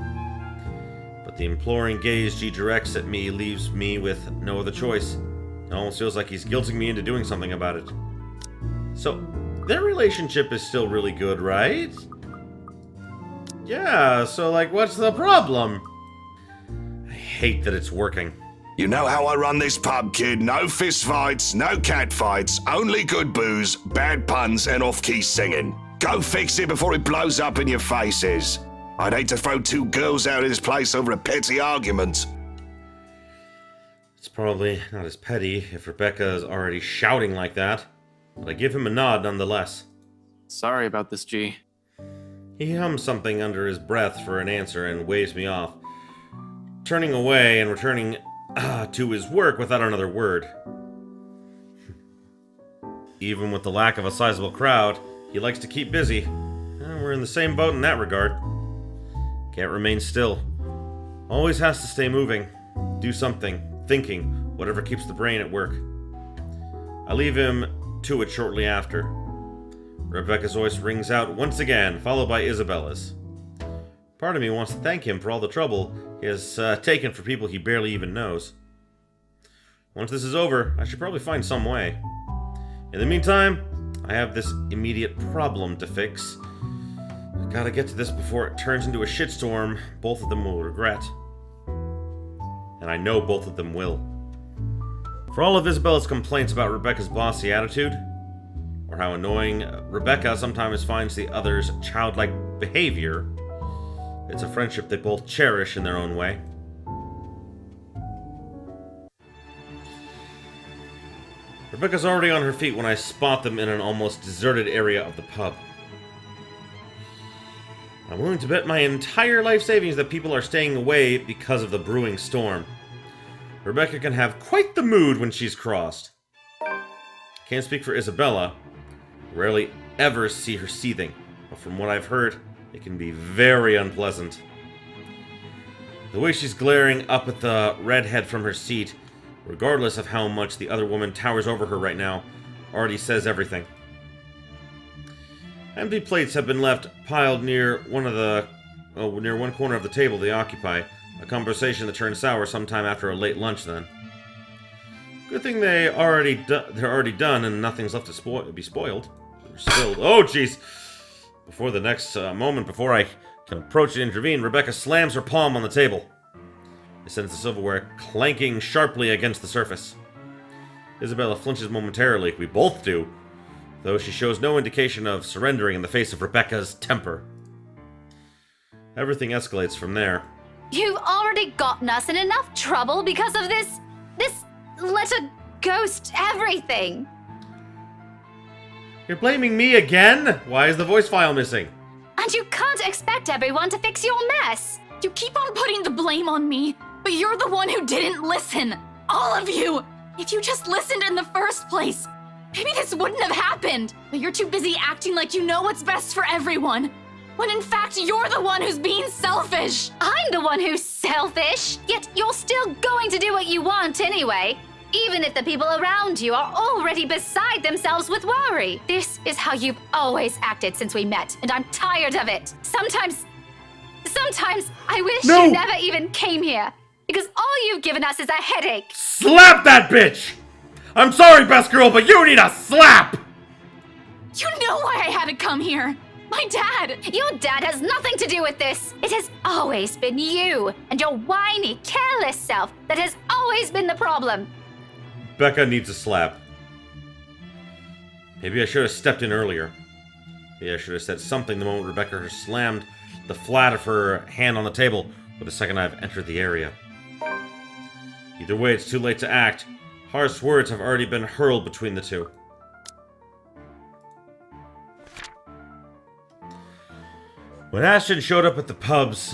But the imploring gaze G directs at me leaves me with no other choice. It almost feels like he's guilting me into doing something about it. So, their relationship is still really good, right? Yeah, so like, what's the problem? I hate that it's working. You know how I run this pub, kid. No fist fights, no cat fights, only good booze, bad puns, and off-key singing. Go fix it before it blows up in your faces. I'd hate to throw two girls out of this place over a petty argument. It's probably not as petty if Rebecca is already shouting like that, but I give him a nod nonetheless. Sorry about this, G. He hums something under his breath for an answer and waves me off, turning away and returning to his work without another word. Even with the lack of a sizable crowd, he likes to keep busy. We're in the same boat in that regard. Can't remain still. Always has to stay moving, do something, thinking, whatever keeps the brain at work. I leave him to it shortly after. Rebecca's voice rings out once again, followed by Isabella's. Part of me wants to thank him for all the trouble he has taken for people he barely even knows. Once this is over, I should probably find some way. In the meantime, I have this immediate problem to fix. I gotta get to this before it turns into a shitstorm both of them will regret. And I know both of them will. For all of Isabella's complaints about Rebecca's bossy attitude, or how annoying Rebecca sometimes finds the other's childlike behavior, it's a friendship they both cherish in their own way. Rebecca's already on her feet when I spot them in an almost deserted area of the pub. I'm willing to bet my entire life savings that people are staying away because of the brewing storm. Rebecca can have quite the mood when she's crossed. Can't speak for Isabella. Rarely ever see her seething, but from what I've heard, it can be very unpleasant. The way she's glaring up at the redhead from her seat, regardless of how much the other woman towers over her right now, already says everything. Empty plates have been left piled near one corner of the table they occupy, a conversation that turned sour sometime after a late lunch then. Good thing they're already done and nothing's left to be spoiled. They're spilled. Oh, jeez! Before the next moment, before I can approach and intervene, Rebecca slams her palm on the table. It sends the silverware clanking sharply against the surface. Isabella flinches momentarily. We both do, though she shows no indication of surrendering in the face of Rebecca's temper. Everything escalates from there. You've already gotten us in enough trouble because of this letter ghost everything. You're blaming me again? Why is the voice file missing? And you can't expect everyone to fix your mess. You keep on putting the blame on me, but you're the one who didn't listen. All of you. If you just listened in the first place, maybe this wouldn't have happened. But you're too busy acting like you know what's best for everyone, when in fact you're the one who's being selfish. I'm the one who's selfish, yet you're still going to do what you want anyway, even if the people around you are already beside themselves with worry. This is how you've always acted since we met, and I'm tired of it. Sometimes I wish you never even came here, because all you've given us is a headache. Slap that bitch! I'm sorry, best girl, but you need a slap! You know why I had to come here. My dad! Your dad has nothing to do with this! It has always been you and your whiny, careless self that has always been the problem. Becca needs a slap. Maybe I should have stepped in earlier. Maybe I should have said something the moment Rebecca slammed the flat of her hand on the table or the second I've entered the area. Either way, it's too late to act. Harsh words have already been hurled between the two. When Ashton showed up at the pub's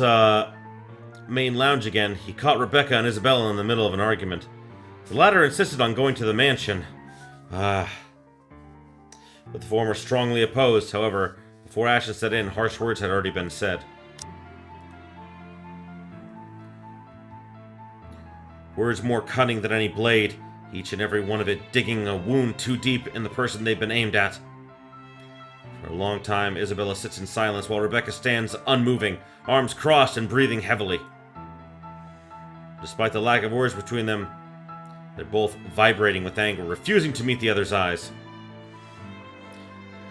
main lounge again, he caught Rebecca and Isabella in the middle of an argument. The latter insisted on going to the mansion. But the former strongly opposed. However, before Ashton set in, harsh words had already been said. Words more cutting than any blade, each and every one of it digging a wound too deep in the person they've been aimed at. For a long time, Isabella sits in silence while Rebecca stands unmoving, arms crossed and breathing heavily. Despite the lack of words between them, They're both vibrating with anger, refusing to meet the other's eyes.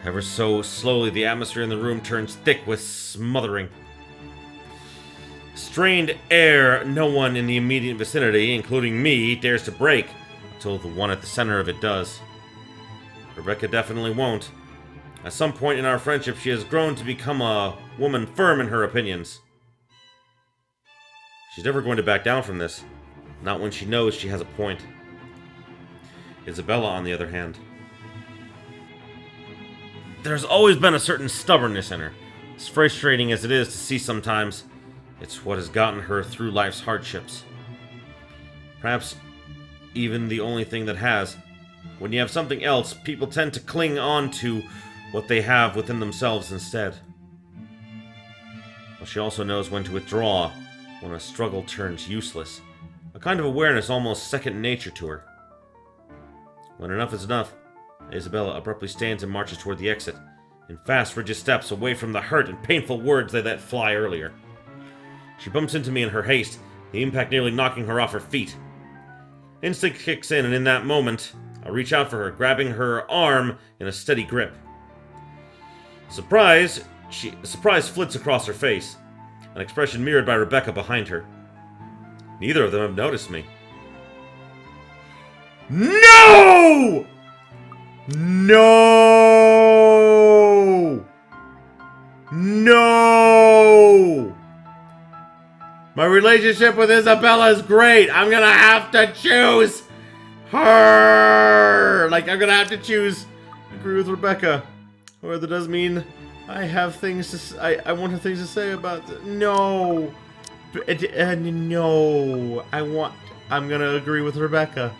Ever so slowly, the atmosphere in the room turns thick with smothering. Strained air no one in the immediate vicinity, including me, dares to break, until the one at the center of it does. Rebecca definitely won't. At some point in our friendship, she has grown to become a woman firm in her opinions. She's never going to back down from this, not when she knows she has a point. Isabella, on the other hand, there's always been a certain stubbornness in her. As frustrating as it is to see sometimes, it's what has gotten her through life's hardships. Perhaps even the only thing that has. When you have something else, people tend to cling on to what they have within themselves instead. But she also knows when to withdraw when a struggle turns useless. A kind of awareness almost second nature to her. When enough is enough, Isabella abruptly stands and marches toward the exit, in fast, rigid steps away from the hurt and painful words they let fly earlier. She bumps into me in her haste, the impact nearly knocking her off her feet. Instinct kicks in, and in that moment, I reach out for her, grabbing her arm in a steady grip. Surprise flits across her face, an expression mirrored by Rebecca behind her. Neither of them have noticed me. No! No! No! My relationship with Isabella is great. I'm gonna have to choose her. Like, I'm gonna have to choose agree with Rebecca. Or that does mean I have things to I want to things to say about no. No. I'm gonna agree with Rebecca.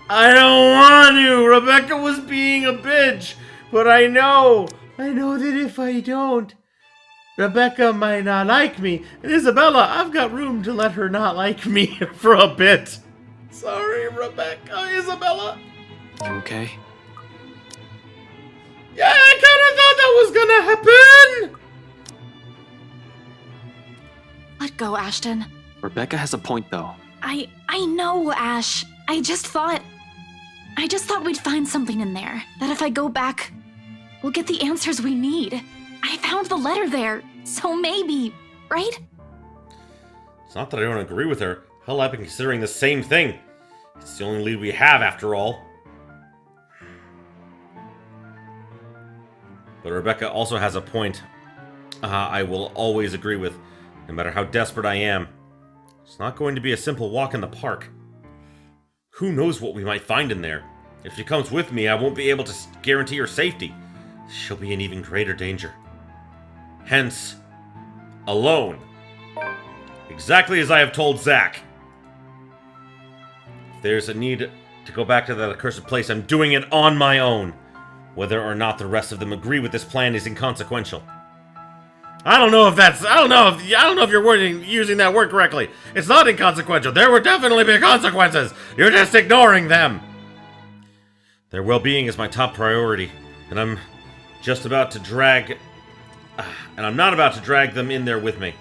I don't want to. Rebecca was being a bitch, but I know that if I don't, Rebecca might not like me. And Isabella, I've got room to let her not like me for a bit. Sorry, Rebecca. Isabella. You okay? Yeah, I kind of thought that was gonna happen. Let go, Ashton. Rebecca has a point, though. I know, Ash. I just thought we'd find something in there. That if I go back, we'll get the answers we need. I found the letter there, so maybe, right? It's not that I don't agree with her. Hell, I've been considering the same thing. It's the only lead we have, after all. But Rebecca also has a point I will always agree with, no matter how desperate I am. It's not going to be a simple walk in the park. Who knows what we might find in there? If she comes with me, I won't be able to guarantee her safety. She'll be in even greater danger. Hence, alone. Exactly as I have told Zach. If there's a need to go back to that accursed place, I'm doing it on my own. Whether or not the rest of them agree with this plan is inconsequential. I don't know if you're using that word correctly. It's not inconsequential. There will definitely be consequences. You're just ignoring them. Their well-being is my top priority, and I'm not about to drag them in there with me.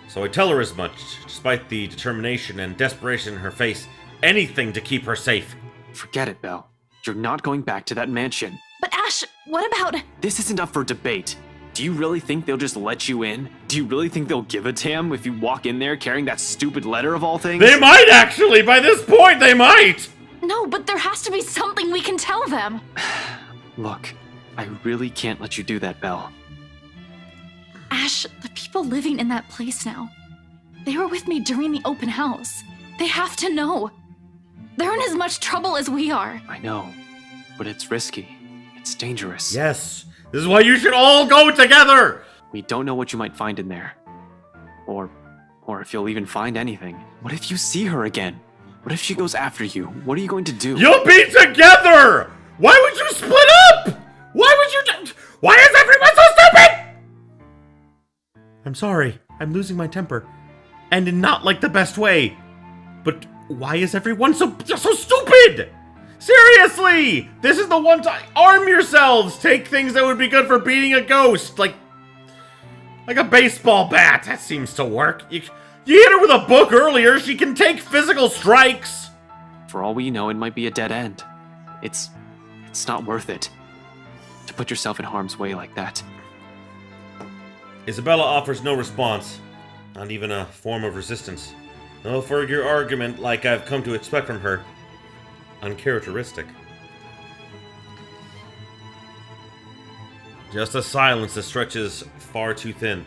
So I tell her as much, despite the determination and desperation in her face. Anything to keep her safe. Forget it, Belle. You're not going back to that mansion. But Ash, what about... This isn't up for debate. Do you really think they'll just let you in? Do you really think they'll give a damn if you walk in there carrying that stupid letter of all things? They might actually! By this point, they might! No, but there has to be something we can tell them. Look, I really can't let you do that, Belle. Ash, the people living in that place now, they were with me during the open house. They have to know. They're in as much trouble as we are. I know, but it's risky. It's dangerous. Yes, this is why you should all go together! We don't know what you might find in there. Or if you'll even find anything. What if you see her again? What if she goes after you? What are you going to do? You'll be together! Why would you split up? Why is everyone so stupid? I'm sorry, I'm losing my temper. And in not like the best way. But why is everyone so stupid? Seriously! This is the one time. Arm yourselves! Take things that would be good for beating a ghost. Like a baseball bat. That seems to work. You hit her with a book earlier. She can take physical strikes. For all we know, it might be a dead end. It's not worth it to put yourself in harm's way like that. Isabella offers no response, not even a form of resistance. No further argument like I've come to expect from her. Uncharacteristic. Just a silence that stretches far too thin,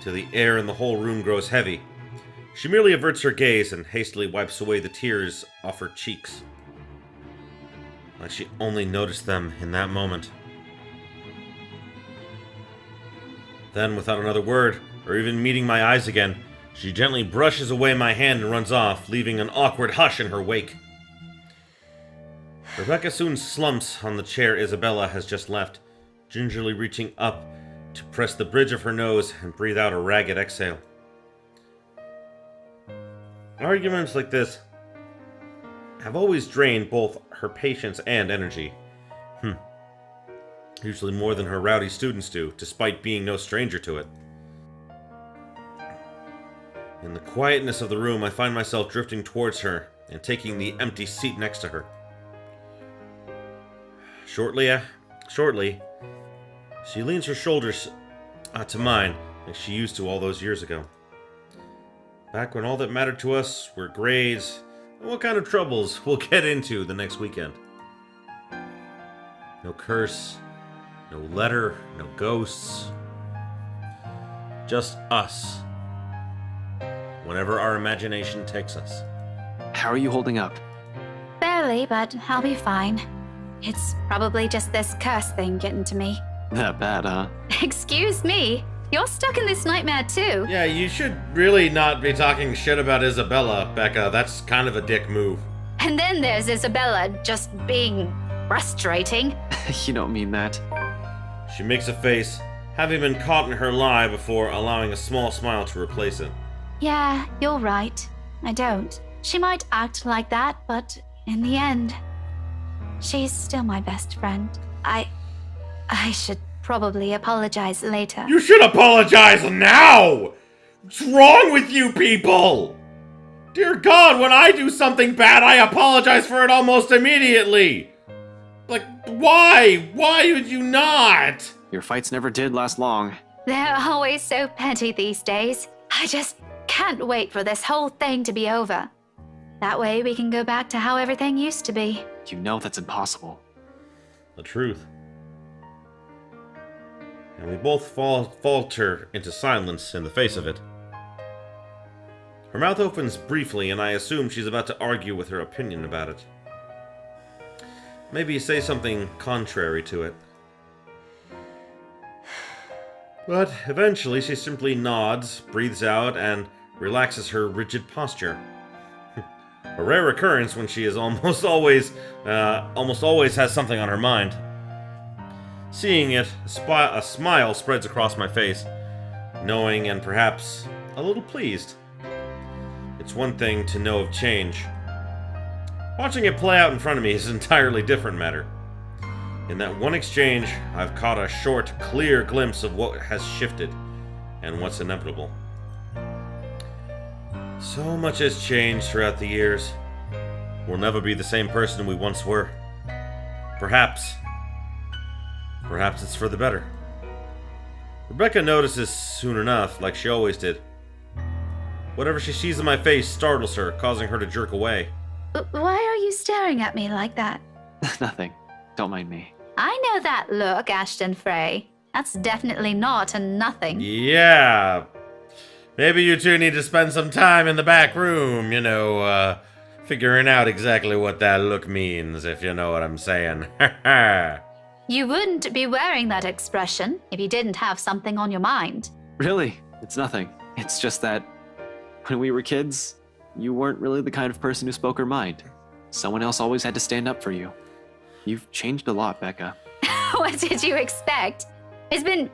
till the air in the whole room grows heavy. She merely averts her gaze and hastily wipes away the tears off her cheeks. Like she only noticed them in that moment. Then, without another word, or even meeting my eyes again, she gently brushes away my hand and runs off, leaving an awkward hush in her wake. Rebecca soon slumps on the chair Isabella has just left, gingerly reaching up to press the bridge of her nose and breathe out a ragged exhale. Arguments like this have always drained both her patience and energy. Usually more than her rowdy students do, despite being no stranger to it. In the quietness of the room, I find myself drifting towards her and taking the empty seat next to her. Shortly, she leans her shoulders to mine, like she used to all those years ago. Back when all that mattered to us were grades and what kind of troubles we'll get into the next weekend. No curse, no letter, no ghosts. Just us. Whenever our imagination takes us. How are you holding up? Barely, but I'll be fine. It's probably just this curse thing getting to me. That bad, huh? Excuse me, you're stuck in this nightmare too. Yeah, you should really not be talking shit about Isabella, Becca. That's kind of a dick move. And then there's Isabella just being frustrating. You don't mean that. She makes a face, having been caught in her lie before allowing a small smile to replace it. Yeah, you're right. I don't. She might act like that, but in the end, she's still my best friend. I should probably apologize later. You should apologize now! What's wrong with you people? Dear God, when I do something bad, I apologize for it almost immediately. Like, why? Why would you not? Your fights never did last long. They're always so petty these days. I just can't wait for this whole thing to be over. That way we can go back to how everything used to be. You know that's impossible. The truth. And we both falter into silence in the face of it. Her mouth opens briefly, and I assume she's about to argue with her opinion about it. Maybe say something contrary to it. But eventually she simply nods, breathes out, and relaxes her rigid posture. A rare occurrence when she is almost always has something on her mind. Seeing it, a smile spreads across my face, knowing and perhaps a little pleased. It's one thing to know of change. Watching it play out in front of me is an entirely different matter. In that one exchange, I've caught a short, clear glimpse of what has shifted and what's inevitable. So much has changed throughout the years. We'll never be the same person we once were. Perhaps it's for the better. Rebecca notices soon enough, like she always did. Whatever she sees in my face startles her, causing her to jerk away. Why are you staring at me like that? Nothing. Don't mind me. I know that look, Ashton Frey. That's definitely not a nothing. Yeah. Maybe you two need to spend some time in the back room, figuring out exactly what that look means, if you know what I'm saying. You wouldn't be wearing that expression if you didn't have something on your mind. Really? It's nothing. It's just that when we were kids, you weren't really the kind of person who spoke her mind. Someone else always had to stand up for you. You've changed a lot, Becca. What did you expect? It's been,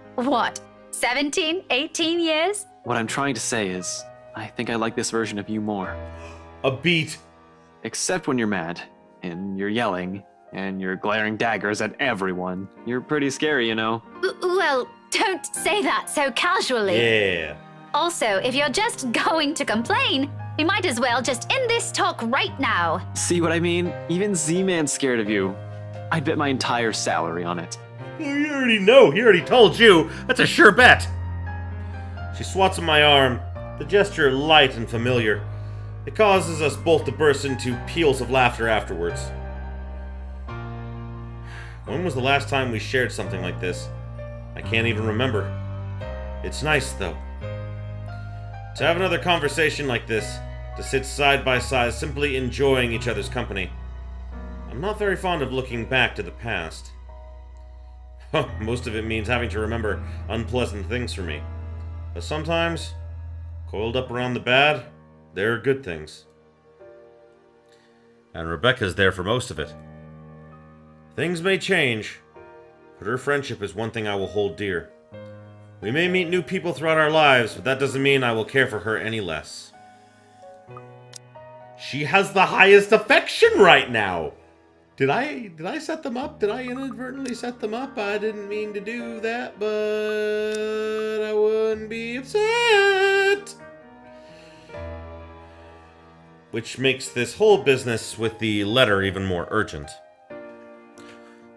17, 18 years? What I'm trying to say is, I think I like this version of you more. A beat. Except when you're mad, and you're yelling, and you're glaring daggers at everyone. You're pretty scary, you know. Well, don't say that so casually. Yeah. Also, if you're just going to complain, we might as well just end this talk right now. See what I mean? Even Z-Man's scared of you. I'd bet my entire salary on it. Well, you already know. He already told you. That's a sure bet. She swats at my arm, the gesture light and familiar. It causes us both to burst into peals of laughter afterwards. When was the last time we shared something like this? I can't even remember. It's nice, though. To have another conversation like this, to sit side by side simply enjoying each other's company. I'm not very fond of looking back to the past. Most of it means having to remember unpleasant things for me. But sometimes, coiled up around the bad, there are good things. And Rebecca's there for most of it. Things may change, but her friendship is one thing I will hold dear. We may meet new people throughout our lives, but that doesn't mean I will care for her any less. She has the highest affection right now! Did I set them up? Did I inadvertently set them up? I didn't mean to do that, but I wouldn't be upset! Which makes this whole business with the letter even more urgent.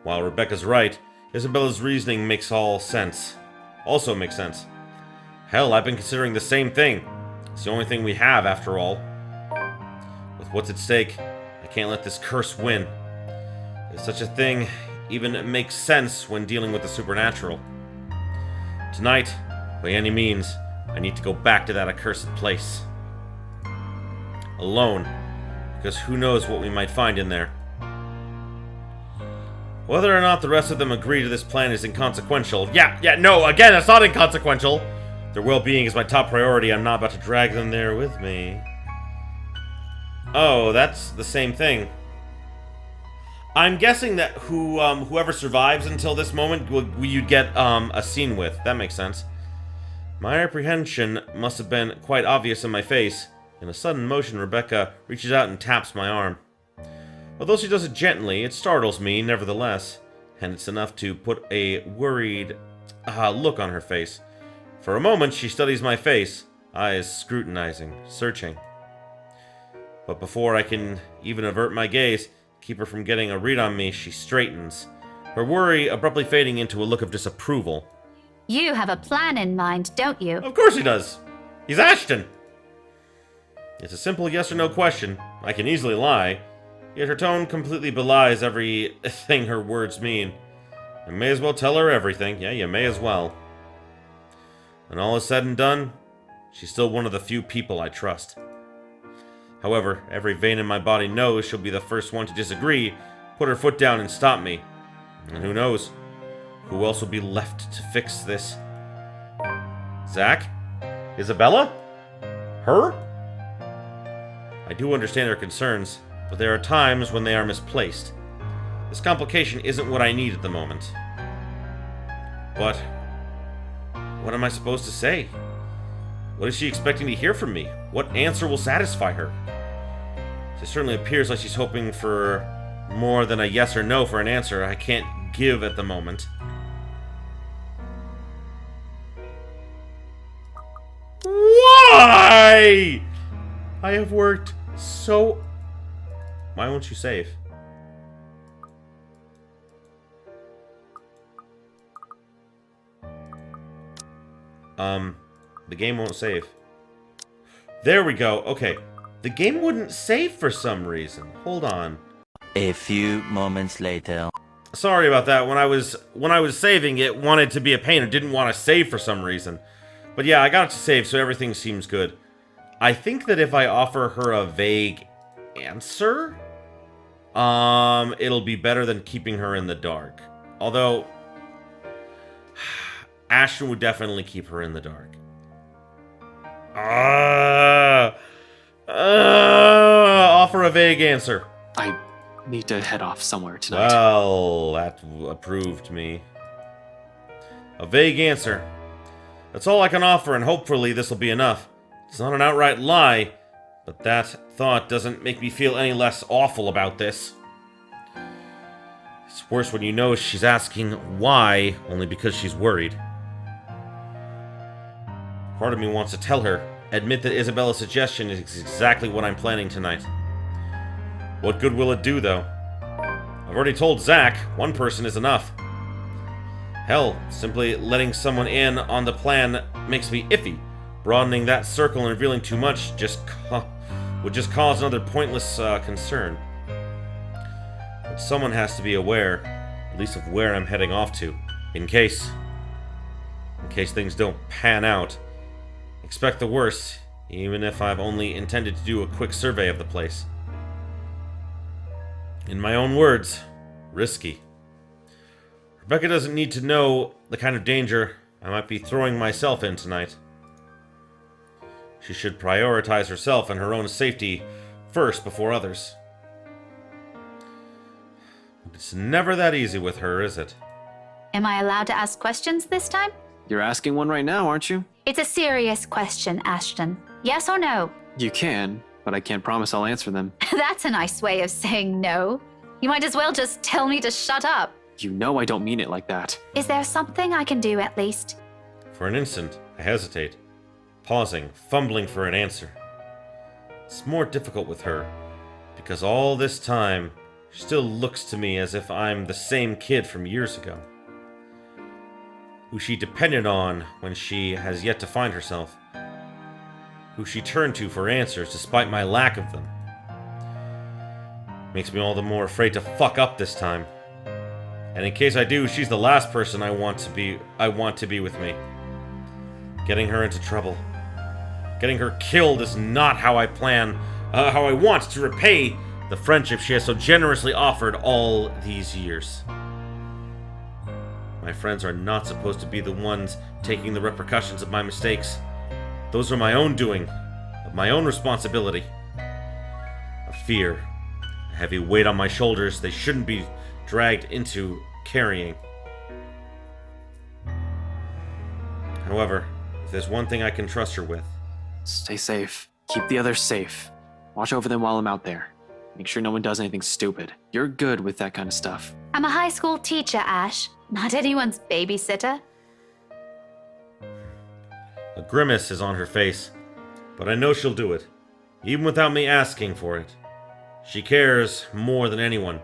While Rebecca's right, Isabella's reasoning makes sense. Hell, I've been considering the same thing. It's the only thing we have, after all. With what's at stake, I can't let this curse win. If such a thing even makes sense when dealing with the supernatural. Tonight, by any means, I need to go back to that accursed place. Alone, because who knows what we might find in there. Whether or not the rest of them agree to this plan is inconsequential. No, again, it's not inconsequential! Their well-being is my top priority. I'm not about to drag them there with me. Oh, that's the same thing. I'm guessing that whoever survives until this moment, you'd get a scene with. That makes sense. My apprehension must have been quite obvious in my face. In a sudden motion, Rebecca reaches out and taps my arm. Although she does it gently, it startles me nevertheless, and it's enough to put a worried look on her face. For a moment, she studies my face, eyes scrutinizing, searching. But before I can even avert my gaze, keep her from getting a read on me, she straightens, her worry abruptly fading into a look of disapproval. You have a plan in mind, don't you? Of course he does! He's Ashton! It's a simple yes or no question. I can easily lie, yet her tone completely belies everything her words mean. I may as well tell her everything. Yeah, you may as well. When all is said and done, she's still one of the few people I trust. However, every vein in my body knows she'll be the first one to disagree, put her foot down and stop me. And who knows? Who else will be left to fix this? Zach? Isabella? Her? I do understand her concerns, but there are times when they are misplaced. This complication isn't what I need at the moment. But what am I supposed to say? What is she expecting to hear from me? What answer will satisfy her? It certainly appears like she's hoping for more than a yes or no for an answer I can't give at the moment. Why? I have worked so... Why won't you save? The game won't save. There we go. Okay. The game wouldn't save for some reason. Hold on. A few moments later. Sorry about that. When I was saving, it wanted to be a pain. It didn't want to save for some reason. But yeah, I got it to save, so everything seems good. I think that if I offer her a vague answer, it'll be better than keeping her in the dark. Although, Ashton would definitely keep her in the dark. Offer a vague answer. I need to head off somewhere tonight. Well, that approved me. A vague answer. That's all I can offer, and hopefully this will be enough. It's not an outright lie, but that thought doesn't make me feel any less awful about this. It's worse when you know she's asking why only because she's worried. Part of me wants to tell her, admit that Isabella's suggestion is exactly what I'm planning tonight. What good will it do, though? I've already told Zach, one person is enough. Hell, simply letting someone in on the plan makes me iffy. Broadening that circle and revealing too much would just cause another pointless concern. But someone has to be aware, at least of where I'm heading off to, in case things don't pan out. Expect the worst, even if I've only intended to do a quick survey of the place. In my own words, risky. Rebecca doesn't need to know the kind of danger I might be throwing myself in tonight. She should prioritize herself and her own safety first before others. But it's never that easy with her, is it? Am I allowed to ask questions this time? You're asking one right now, aren't you? It's a serious question, Ashton. Yes or no? You can, but I can't promise I'll answer them. That's a nice way of saying no. You might as well just tell me to shut up. You know I don't mean it like that. Is there something I can do at least? For an instant, I hesitate, pausing, fumbling for an answer. It's more difficult with her, because all this time, she still looks to me as if I'm the same kid from years ago, who she depended on when she has yet to find herself, who she turned to for answers despite my lack of them. Makes me all the more afraid to fuck up this time. And in case I do, she's the last person I want to be with me. Getting her into trouble, getting her killed is not how I want to repay the friendship she has so generously offered all these years. My friends are not supposed to be the ones taking the repercussions of my mistakes. Those are my own doing, of my own responsibility. A fear, a heavy weight on my shoulders they shouldn't be dragged into carrying. However, if there's one thing I can trust her with... Stay safe. Keep the others safe. Watch over them while I'm out there. Make sure no one does anything stupid. You're good with that kind of stuff. I'm a high school teacher, Ash. Not anyone's babysitter. A grimace is on her face, but I know she'll do it, even without me asking for it. She cares more than anyone.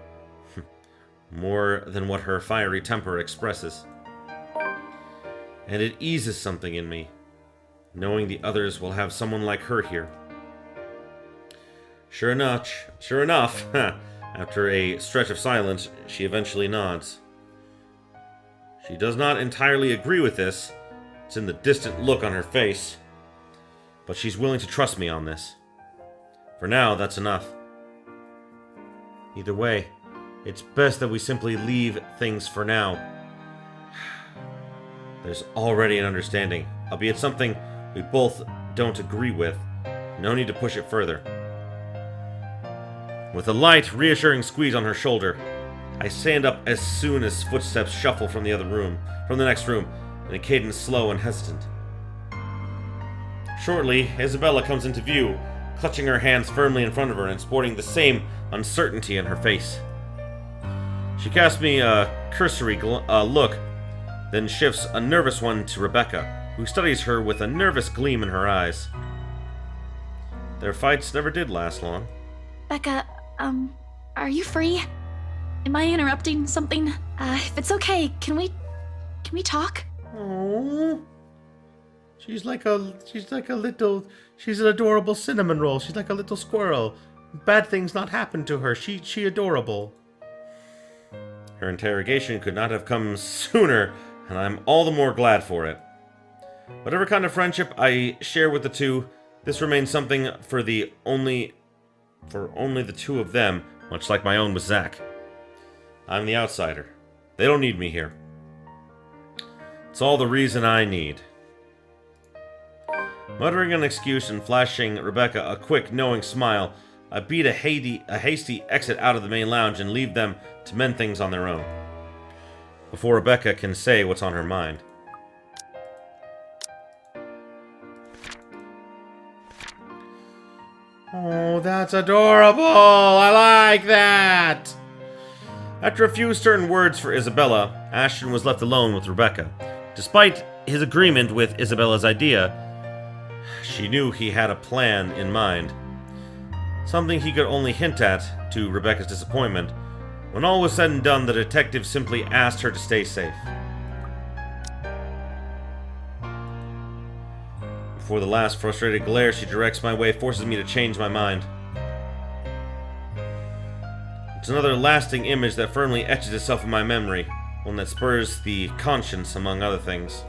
More than what her fiery temper expresses. And it eases something in me, knowing the others will have someone like her here. Sure enough, after a stretch of silence, she eventually nods. She does not entirely agree with this. It's in the distant look on her face. But she's willing to trust me on this. For now, that's enough. Either way, it's best that we simply leave things for now. There's already an understanding, albeit something we both don't agree with. No need to push it further. With a light, reassuring squeeze on her shoulder, I stand up as soon as footsteps shuffle from the next room, in a cadence slow and hesitant. Shortly, Isabella comes into view, clutching her hands firmly in front of her and sporting the same uncertainty in her face. She casts me a cursory look, then shifts a nervous one to Rebecca, who studies her with a nervous gleam in her eyes. Their fights never did last long. Becca, are you free? Am I interrupting something? If it's okay, can we talk? Oh, she's an adorable cinnamon roll. She's like a little squirrel. Bad things not happen to her. She adorable. Her interrogation could not have come sooner, and I'm all the more glad for it. Whatever kind of friendship I share with the two, this remains something for only the two of them, much like my own with Zach. I'm the outsider. They don't need me here. It's all the reason I need. Muttering an excuse and flashing Rebecca a quick, knowing smile, I beat a hasty exit out of the main lounge and leave them to mend things on their own, before Rebecca can say what's on her mind. Oh, that's adorable! I like that! After a few stern words for Isabella, Ashton was left alone with Rebecca. Despite his agreement with Isabella's idea, she knew he had a plan in mind. Something he could only hint at, to Rebecca's disappointment. When all was said and done, the detective simply asked her to stay safe. Before the last frustrated glare she directs my way forces me to change my mind. It's another lasting image that firmly etches itself in my memory, one that spurs the conscience, among other things.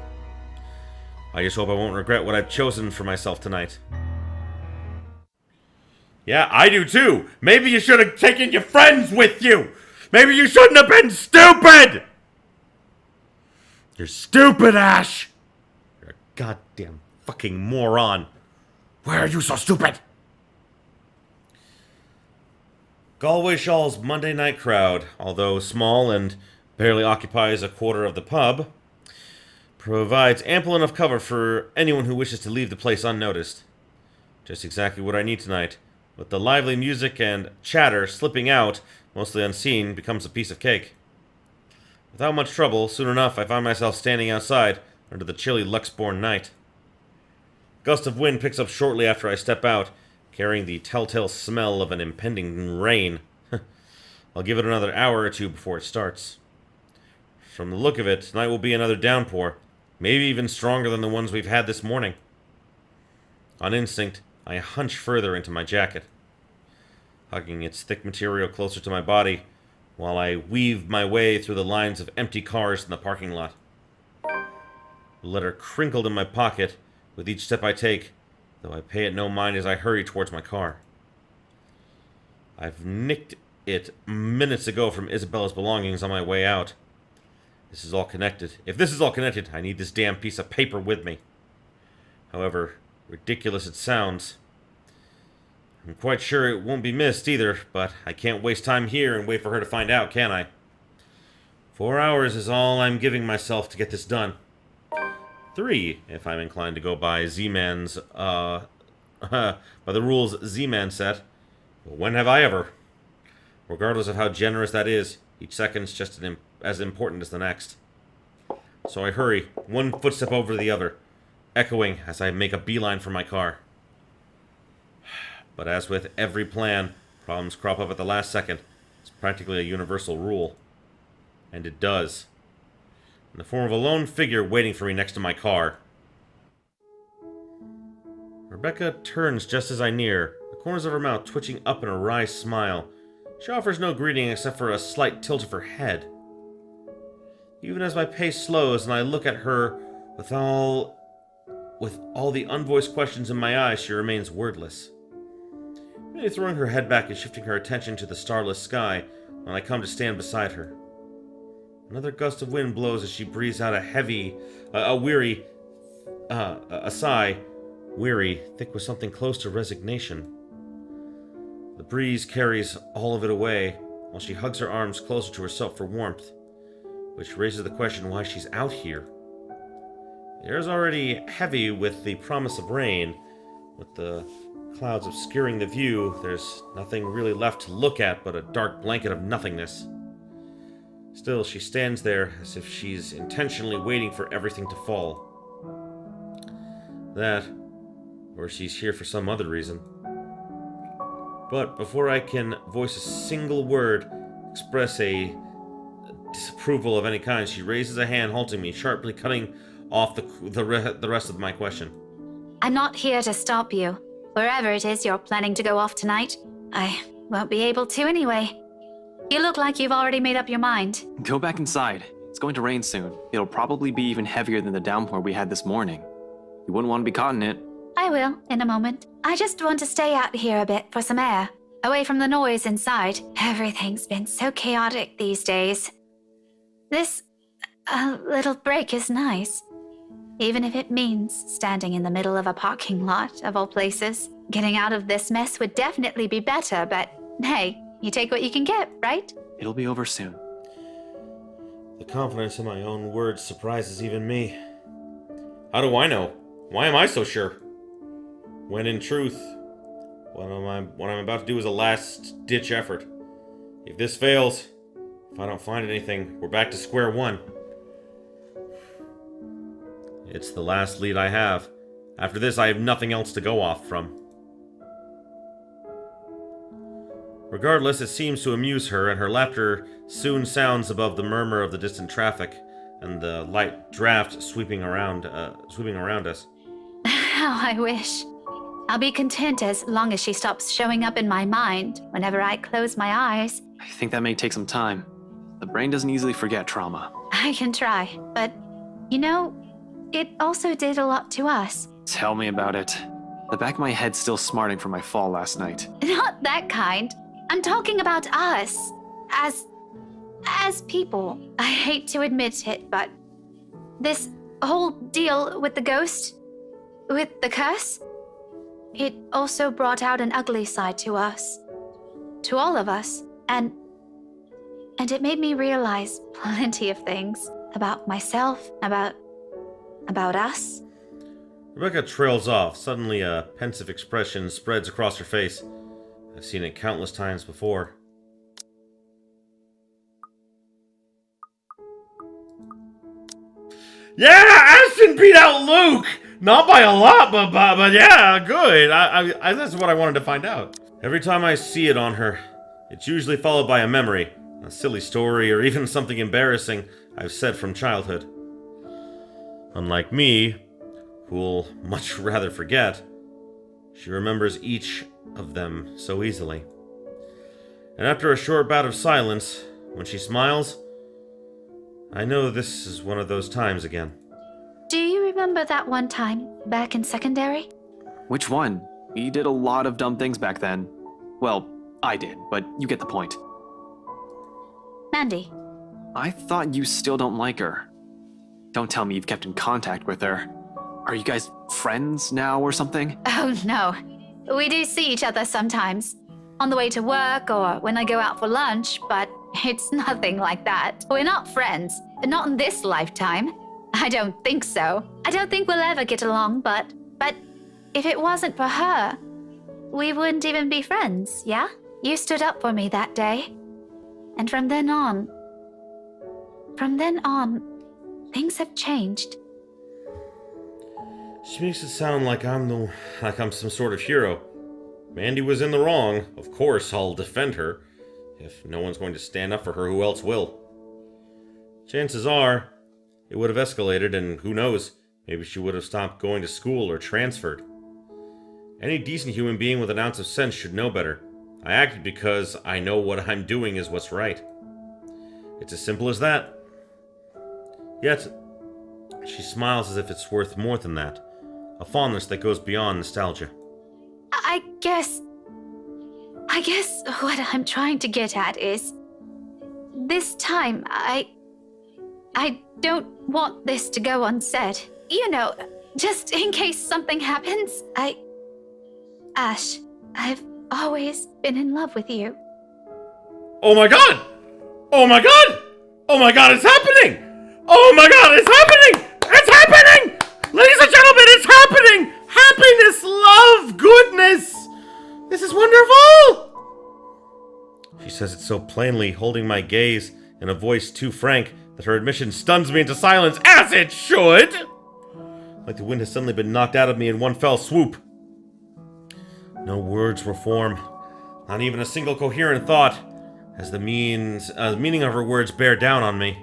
I just hope I won't regret what I've chosen for myself tonight. Yeah, I do too! Maybe you should have taken your friends with you! Maybe you shouldn't have been stupid! You're stupid, Ash! You're a goddamn fucking moron. Why are you so stupid? Galway Shaw's Monday night crowd, although small and barely occupies a quarter of the pub, provides ample enough cover for anyone who wishes to leave the place unnoticed. Just exactly what I need tonight. With the lively music and chatter slipping out, mostly unseen, becomes a piece of cake. Without much trouble, soon enough I find myself standing outside under the chilly Luxborn night. A gust of wind picks up shortly after I step out, carrying the telltale smell of an impending rain. I'll give it another hour or two before it starts. From the look of it, tonight will be another downpour, maybe even stronger than the ones we've had this morning. On instinct, I hunch further into my jacket, hugging its thick material closer to my body, while I weave my way through the lines of empty cars in the parking lot. The letter crinkled in my pocket with each step I take, though I pay it no mind as I hurry towards my car. I've nicked it minutes ago from Isabella's belongings on my way out. This is all connected. If this is all connected, I need this damn piece of paper with me. However ridiculous it sounds, I'm quite sure it won't be missed either, but I can't waste time here and wait for her to find out, can I? 4 hours is all I'm giving myself to get this done. 3, if I'm inclined to go by Z-Man's, by the rules Z-Man set. But when have I ever? Regardless of how generous that is, each second's just as important as the next. So I hurry, one footstep over the other, echoing as I make a beeline for my car. But as with every plan, problems crop up at the last second. It's practically a universal rule. And it does. In the form of a lone figure waiting for me next to my car. Rebecca turns just as I near, the corners of her mouth twitching up in a wry smile. She offers no greeting except for a slight tilt of her head. Even as my pace slows and I look at her with all the unvoiced questions in my eyes, she remains wordless. Merely throwing her head back and shifting her attention to the starless sky when I come to stand beside her. Another gust of wind blows as she breathes out a sigh, weary, thick with something close to resignation. The breeze carries all of it away, while she hugs her arms closer to herself for warmth, which raises the question why she's out here. The air is already heavy with the promise of rain. With the clouds obscuring the view, there's nothing really left to look at but a dark blanket of nothingness. Still, she stands there as if she's intentionally waiting for everything to fall. That, or she's here for some other reason. But before I can voice a single word, express a disapproval of any kind, she raises a hand, halting me, sharply cutting off the rest of my question. I'm not here to stop you. Wherever it is you're planning to go off tonight, I won't be able to anyway. You look like you've already made up your mind. Go back inside. It's going to rain soon. It'll probably be even heavier than the downpour we had this morning. You wouldn't want to be caught in it. I will, in a moment. I just want to stay out here a bit for some air, away from the noise inside. Everything's been so chaotic these days. This little break is nice. Even if it means standing in the middle of a parking lot, of all places. Getting out of this mess would definitely be better, but hey, you take what you can get, right? It'll be over soon. The confidence in my own words surprises even me. How do I know? Why am I so sure? When in truth, what I'm about to do is a last-ditch effort. If this fails, if I don't find anything, we're back to square one. It's the last lead I have, After this, I have nothing else to go off from. Regardless, it seems to amuse her, and her laughter soon sounds above the murmur of the distant traffic and the light draft sweeping around us. How I wish. I'll be content as long as she stops showing up in my mind whenever I close my eyes. I think that may take some time. The brain doesn't easily forget trauma. I can try, but you know, it also did a lot to us. Tell me about it. The back of my head's still smarting from my fall last night. Not that kind. I'm talking about us. As people. I hate to admit it, but this whole deal with the ghost, with the curse, it also brought out an ugly side to us. To all of us. And it made me realize plenty of things about myself, about us. Rebecca trails off. Suddenly, a pensive expression spreads across her face. I've seen it countless times before. Yeah, Ashton beat out Luke! Not by a lot, but yeah, good. I that's what I wanted to find out. Every time I see it on her, it's usually followed by a memory, a silly story, or even something embarrassing I've said from childhood. Unlike me, who'll much rather forget, she remembers each of them so easily. And after a short bout of silence, when she smiles, I know this is one of those times again. Do you remember that one time back in secondary? Which one? We did a lot of dumb things back then. Well, I did, but you get the point. Mandy. I thought you still don't like her. Don't tell me you've kept in contact with her. Are you guys friends now or something? Oh no. We do see each other sometimes. On the way to work or when I go out for lunch, but it's nothing like that. We're not friends. Not in this lifetime. I don't think so. I don't think we'll ever get along, but if it wasn't for her, we wouldn't even be friends, yeah? You stood up for me that day. And from then on, things have changed. She makes it sound like I'm some sort of hero. Mandy was in the wrong. Of course, I'll defend her. If no one's going to stand up for her, who else will? Chances are, it would have escalated, and who knows, maybe she would have stopped going to school or transferred. Any decent human being with an ounce of sense should know better. I acted because I know what I'm doing is what's right. It's as simple as that. Yet, she smiles as if it's worth more than that. A fondness that goes beyond nostalgia. I guess what I'm trying to get at is, this time, I don't want this to go unsaid. You know, just in case something happens, Ash, I've always been in love with you. Oh my god! Oh my god! Oh my god, it's happening! Oh my god, it's happening! It's happening! Ladies and gentlemen, it's happening! Happiness, love, goodness! This is wonderful! She says it so plainly, holding my gaze in a voice too frank that her admission stuns me into silence, as it should! Like the wind has suddenly been knocked out of me in one fell swoop. No words will form, not even a single coherent thought, as the meaning of her words bear down on me.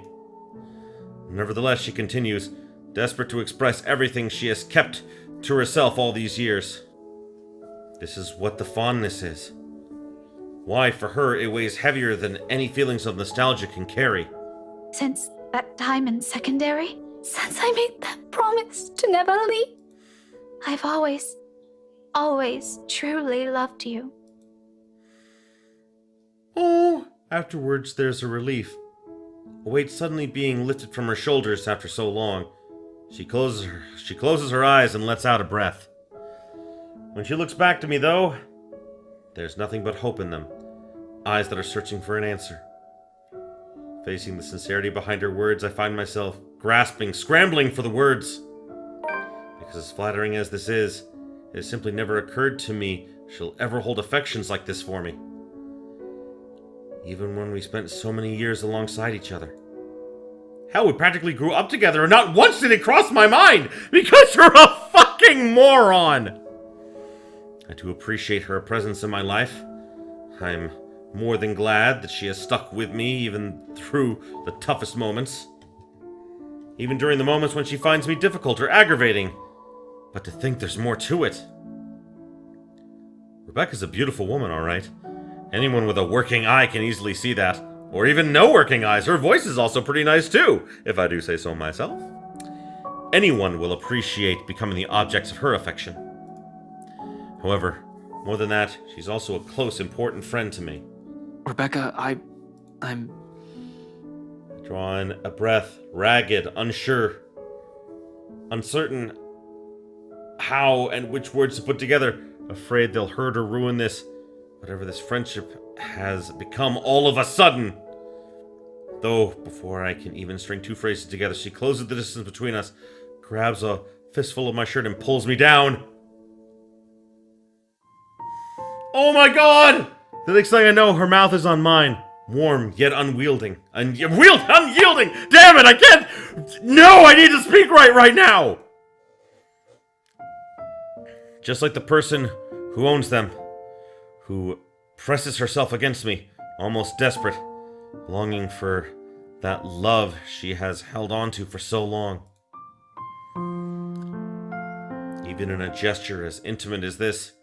Nevertheless, she continues, desperate to express everything she has kept to herself all these years. This is what the fondness is. Why, for her, it weighs heavier than any feelings of nostalgia can carry. Since that time in secondary, since I made that promise to never leave, I've always truly loved you. Oh, afterwards there's a relief. A weight suddenly being lifted from her shoulders after so long. She closes her eyes and lets out a breath. When she looks back to me, though, there's nothing but hope in them. Eyes that are searching for an answer. Facing the sincerity behind her words, I find myself grasping, scrambling for the words. Because as flattering as this is, it has simply never occurred to me she'll ever hold affections like this for me. Even when we spent so many years alongside each other. Hell, we practically grew up together, and not once did it cross my mind! Because you're a fucking fucking moron! I do appreciate her presence in my life. I'm more than glad that she has stuck with me even through the toughest moments. Even during the moments when she finds me difficult or aggravating. But to think there's more to it. Rebecca's a beautiful woman, alright. Anyone with a working eye can easily see that. Or even no working eyes. Her voice is also pretty nice too, if I do say so myself. Anyone will appreciate becoming the objects of her affection. However, more than that, she's also a close, important friend to me. Rebecca, I'm... Drawing a breath, ragged, unsure, uncertain how and which words to put together, afraid they'll hurt or ruin this, whatever this friendship has become all of a sudden. Though, before I can even string two phrases together, she closes the distance between us, grabs a fistful of my shirt and pulls me down. Oh my god! The next thing I know, her mouth is on mine. Warm, yet unyielding. Unyielding! Damn it, I can't! No, I need to speak right now! Just like the person who owns them, who presses herself against me, almost desperate, longing for that love she has held on to for so long. Even in a gesture as intimate as this,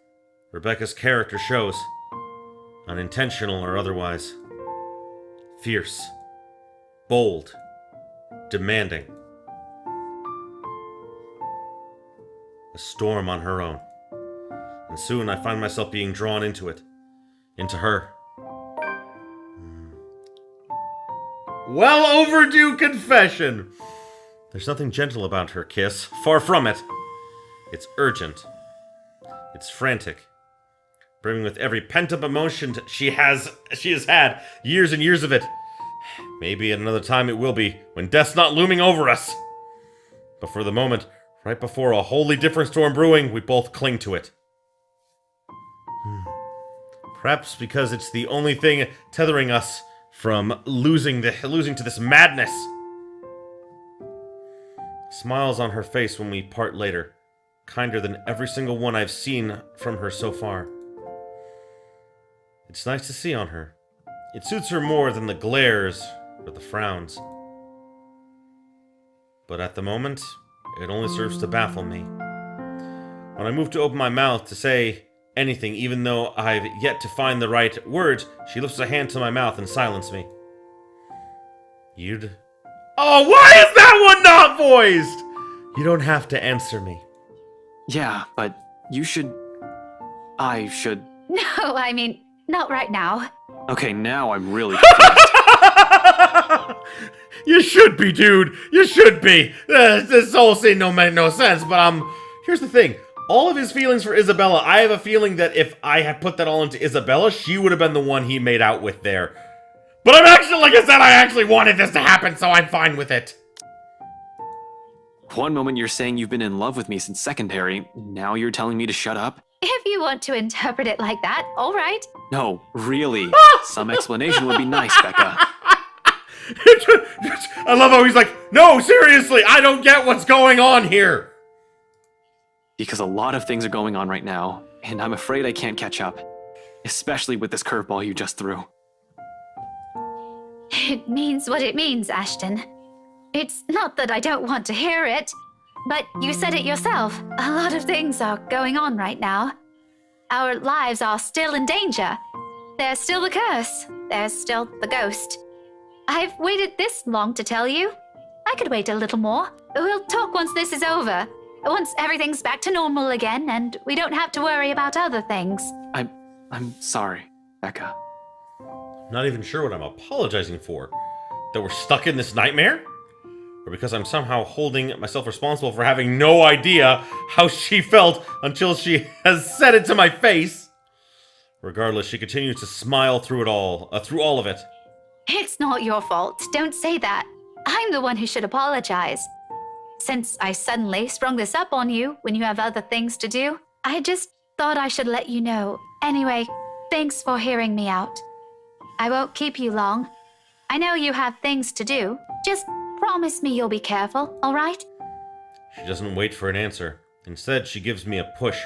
Rebecca's character shows, unintentional or otherwise. Fierce, bold, demanding. A storm on her own. And soon I find myself being drawn into it. Into her. Well overdue confession! There's nothing gentle about her kiss. Far from it. It's urgent. It's frantic. Brimming with every pent-up emotion she has had. Years and years of it. Maybe at another time it will be, when death's not looming over us. But for the moment, right before a wholly different storm brewing, we both cling to it. Perhaps because it's the only thing tethering us from losing to this madness. Smiles on her face when we part later. Kinder than every single one I've seen from her so far. It's nice to see on her. It suits her more than the glares or the frowns. But at the moment, it only serves to baffle me. When I move to open my mouth to say anything, even though I've yet to find the right words, she lifts a hand to my mouth and silences me. Oh, why is that one not voiced? You don't have to answer me. Yeah, but I should... No, I mean, not right now. Okay, now I'm really confused. You should be, dude. You should be. This whole scene don't make no sense, but here's the thing. All of his feelings for Isabella, I have a feeling that if I had put that all into Isabella, she would have been the one he made out with there. But I'm actually, like I said, I actually wanted this to happen, so I'm fine with it. One moment you're saying you've been in love with me since secondary, now you're telling me to shut up? If you want to interpret it like that, all right. No, really. Some explanation would be nice, Becca. I love how he's like, no, seriously, I don't get what's going on here. Because a lot of things are going on right now, and I'm afraid I can't catch up. Especially with this curveball you just threw. It means what it means, Ashton. It's not that I don't want to hear it, but you said it yourself. A lot of things are going on right now. Our lives are still in danger. There's still the curse. There's still the ghost. I've waited this long to tell you. I could wait a little more. We'll talk once this is over. Once everything's back to normal again and we don't have to worry about other things. I'm sorry, Becca. Not even sure what I'm apologizing for. That we're stuck in this nightmare? Or because I'm somehow holding myself responsible for having no idea how she felt until she has said it to my face? Regardless, she continues to smile through all of it. It's not your fault. Don't say that. I'm the one who should apologize. Since I suddenly sprung this up on you when you have other things to do, I just thought I should let you know. Anyway, thanks for hearing me out. I won't keep you long. I know you have things to do. Just promise me you'll be careful, all right? She doesn't wait for an answer. Instead, she gives me a push,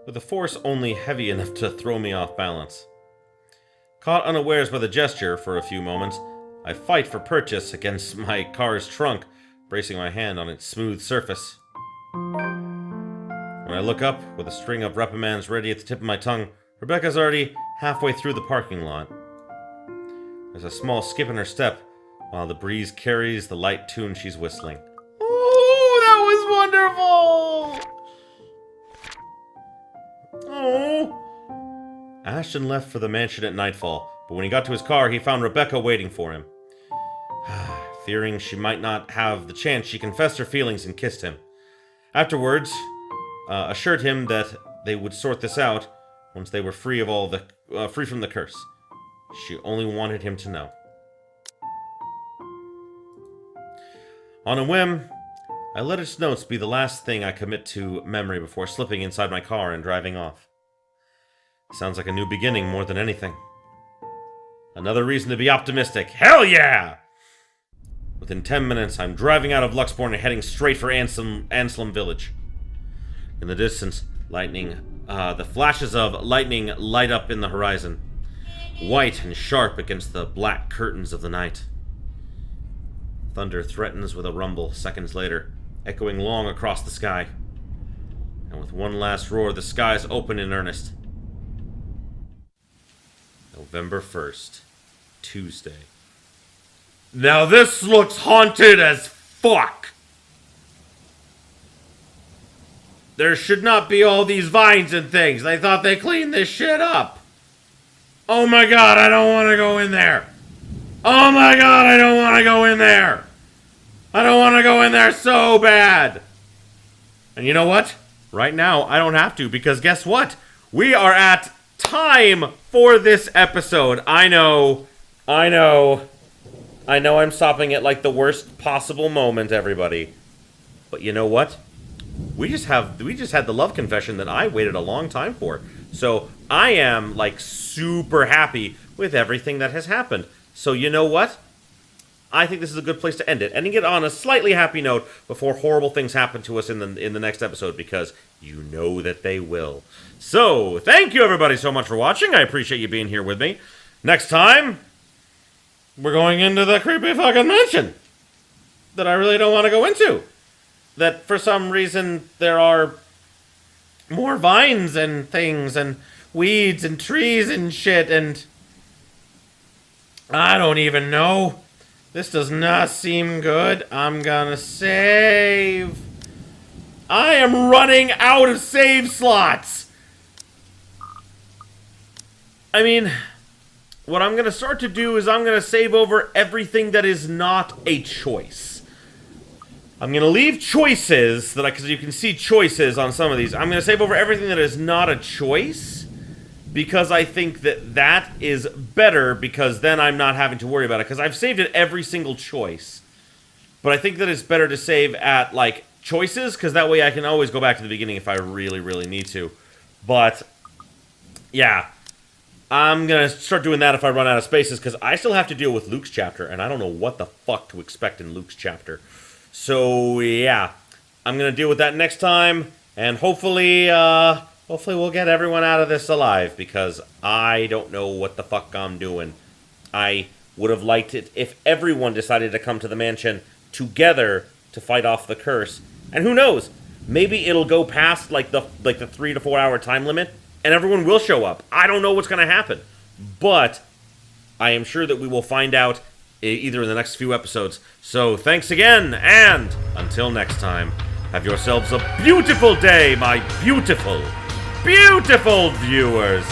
with a force only heavy enough to throw me off balance. Caught unawares by the gesture for a few moments, I fight for purchase against my car's trunk, bracing my hand on its smooth surface. When I look up, with a string of reprimands ready at the tip of my tongue, Rebecca's already halfway through the parking lot. There's a small skip in her step, while the breeze carries the light tune she's whistling. Oh, that was wonderful! Oh. Ashton left for the mansion at nightfall, but when he got to his car, he found Rebecca waiting for him. Fearing she might not have the chance, she confessed her feelings and kissed him. Afterwards, assured him that they would sort this out once they were free from the curse. She only wanted him to know. On a whim, I let its notes be the last thing I commit to memory before slipping inside my car and driving off. Sounds like a new beginning more than anything. Another reason to be optimistic. Hell yeah! Within 10 minutes, I'm driving out of Luxborn and heading straight for Anselm Village. In the distance, the flashes of lightning light up in the horizon, white and sharp against the black curtains of the night. Thunder threatens with a rumble seconds later, echoing long across the sky. And with one last roar, the skies open in earnest. November 1st, Tuesday. Now this looks haunted as fuck! There should not be all these vines and things. They thought they cleaned this shit up. Oh my god, I don't want to go in there. Oh my god, I don't want to go in there. I don't want to go in there so bad. And you know what? Right now, I don't have to, because guess what? We are at time for this episode. I know I'm stopping at like the worst possible moment, everybody. But you know what? We just had the love confession that I waited a long time for. So I am like super happy with everything that has happened. So you know what? I think this is a good place to end it, ending it on a slightly happy note before horrible things happen to us in the next episode, because you know that they will. So thank you everybody so much for watching. I appreciate you being here with me. Next time, we're going into the creepy fucking mansion that I really don't want to go into. That for some reason there are more vines and things and weeds and trees and shit, and I don't even know. This does not seem good. I'm gonna save. I am running out of save slots. I mean, what I'm gonna start to do is I'm gonna save over everything that is not a choice. I'm gonna leave choices because you can see choices on some of these. I'm gonna save over everything that is not a choice, because I think that is better, because then I'm not having to worry about it, because I've saved at every single choice. But I think that it's better to save at, like, choices, because that way I can always go back to the beginning if I really, really need to. But, yeah. I'm gonna start doing that if I run out of spaces, because I still have to deal with Luke's chapter, and I don't know what the fuck to expect in Luke's chapter. So, yeah. I'm gonna deal with that next time, and hopefully we'll get everyone out of this alive, because I don't know what the fuck I'm doing. I would have liked it if everyone decided to come to the mansion together to fight off the curse. And who knows? Maybe it'll go past like the 3 to 4 hour time limit, and everyone will show up. I don't know what's going to happen. But I am sure that we will find out either in the next few episodes. So thanks again, and until next time, have yourselves a beautiful day, my beautiful viewers.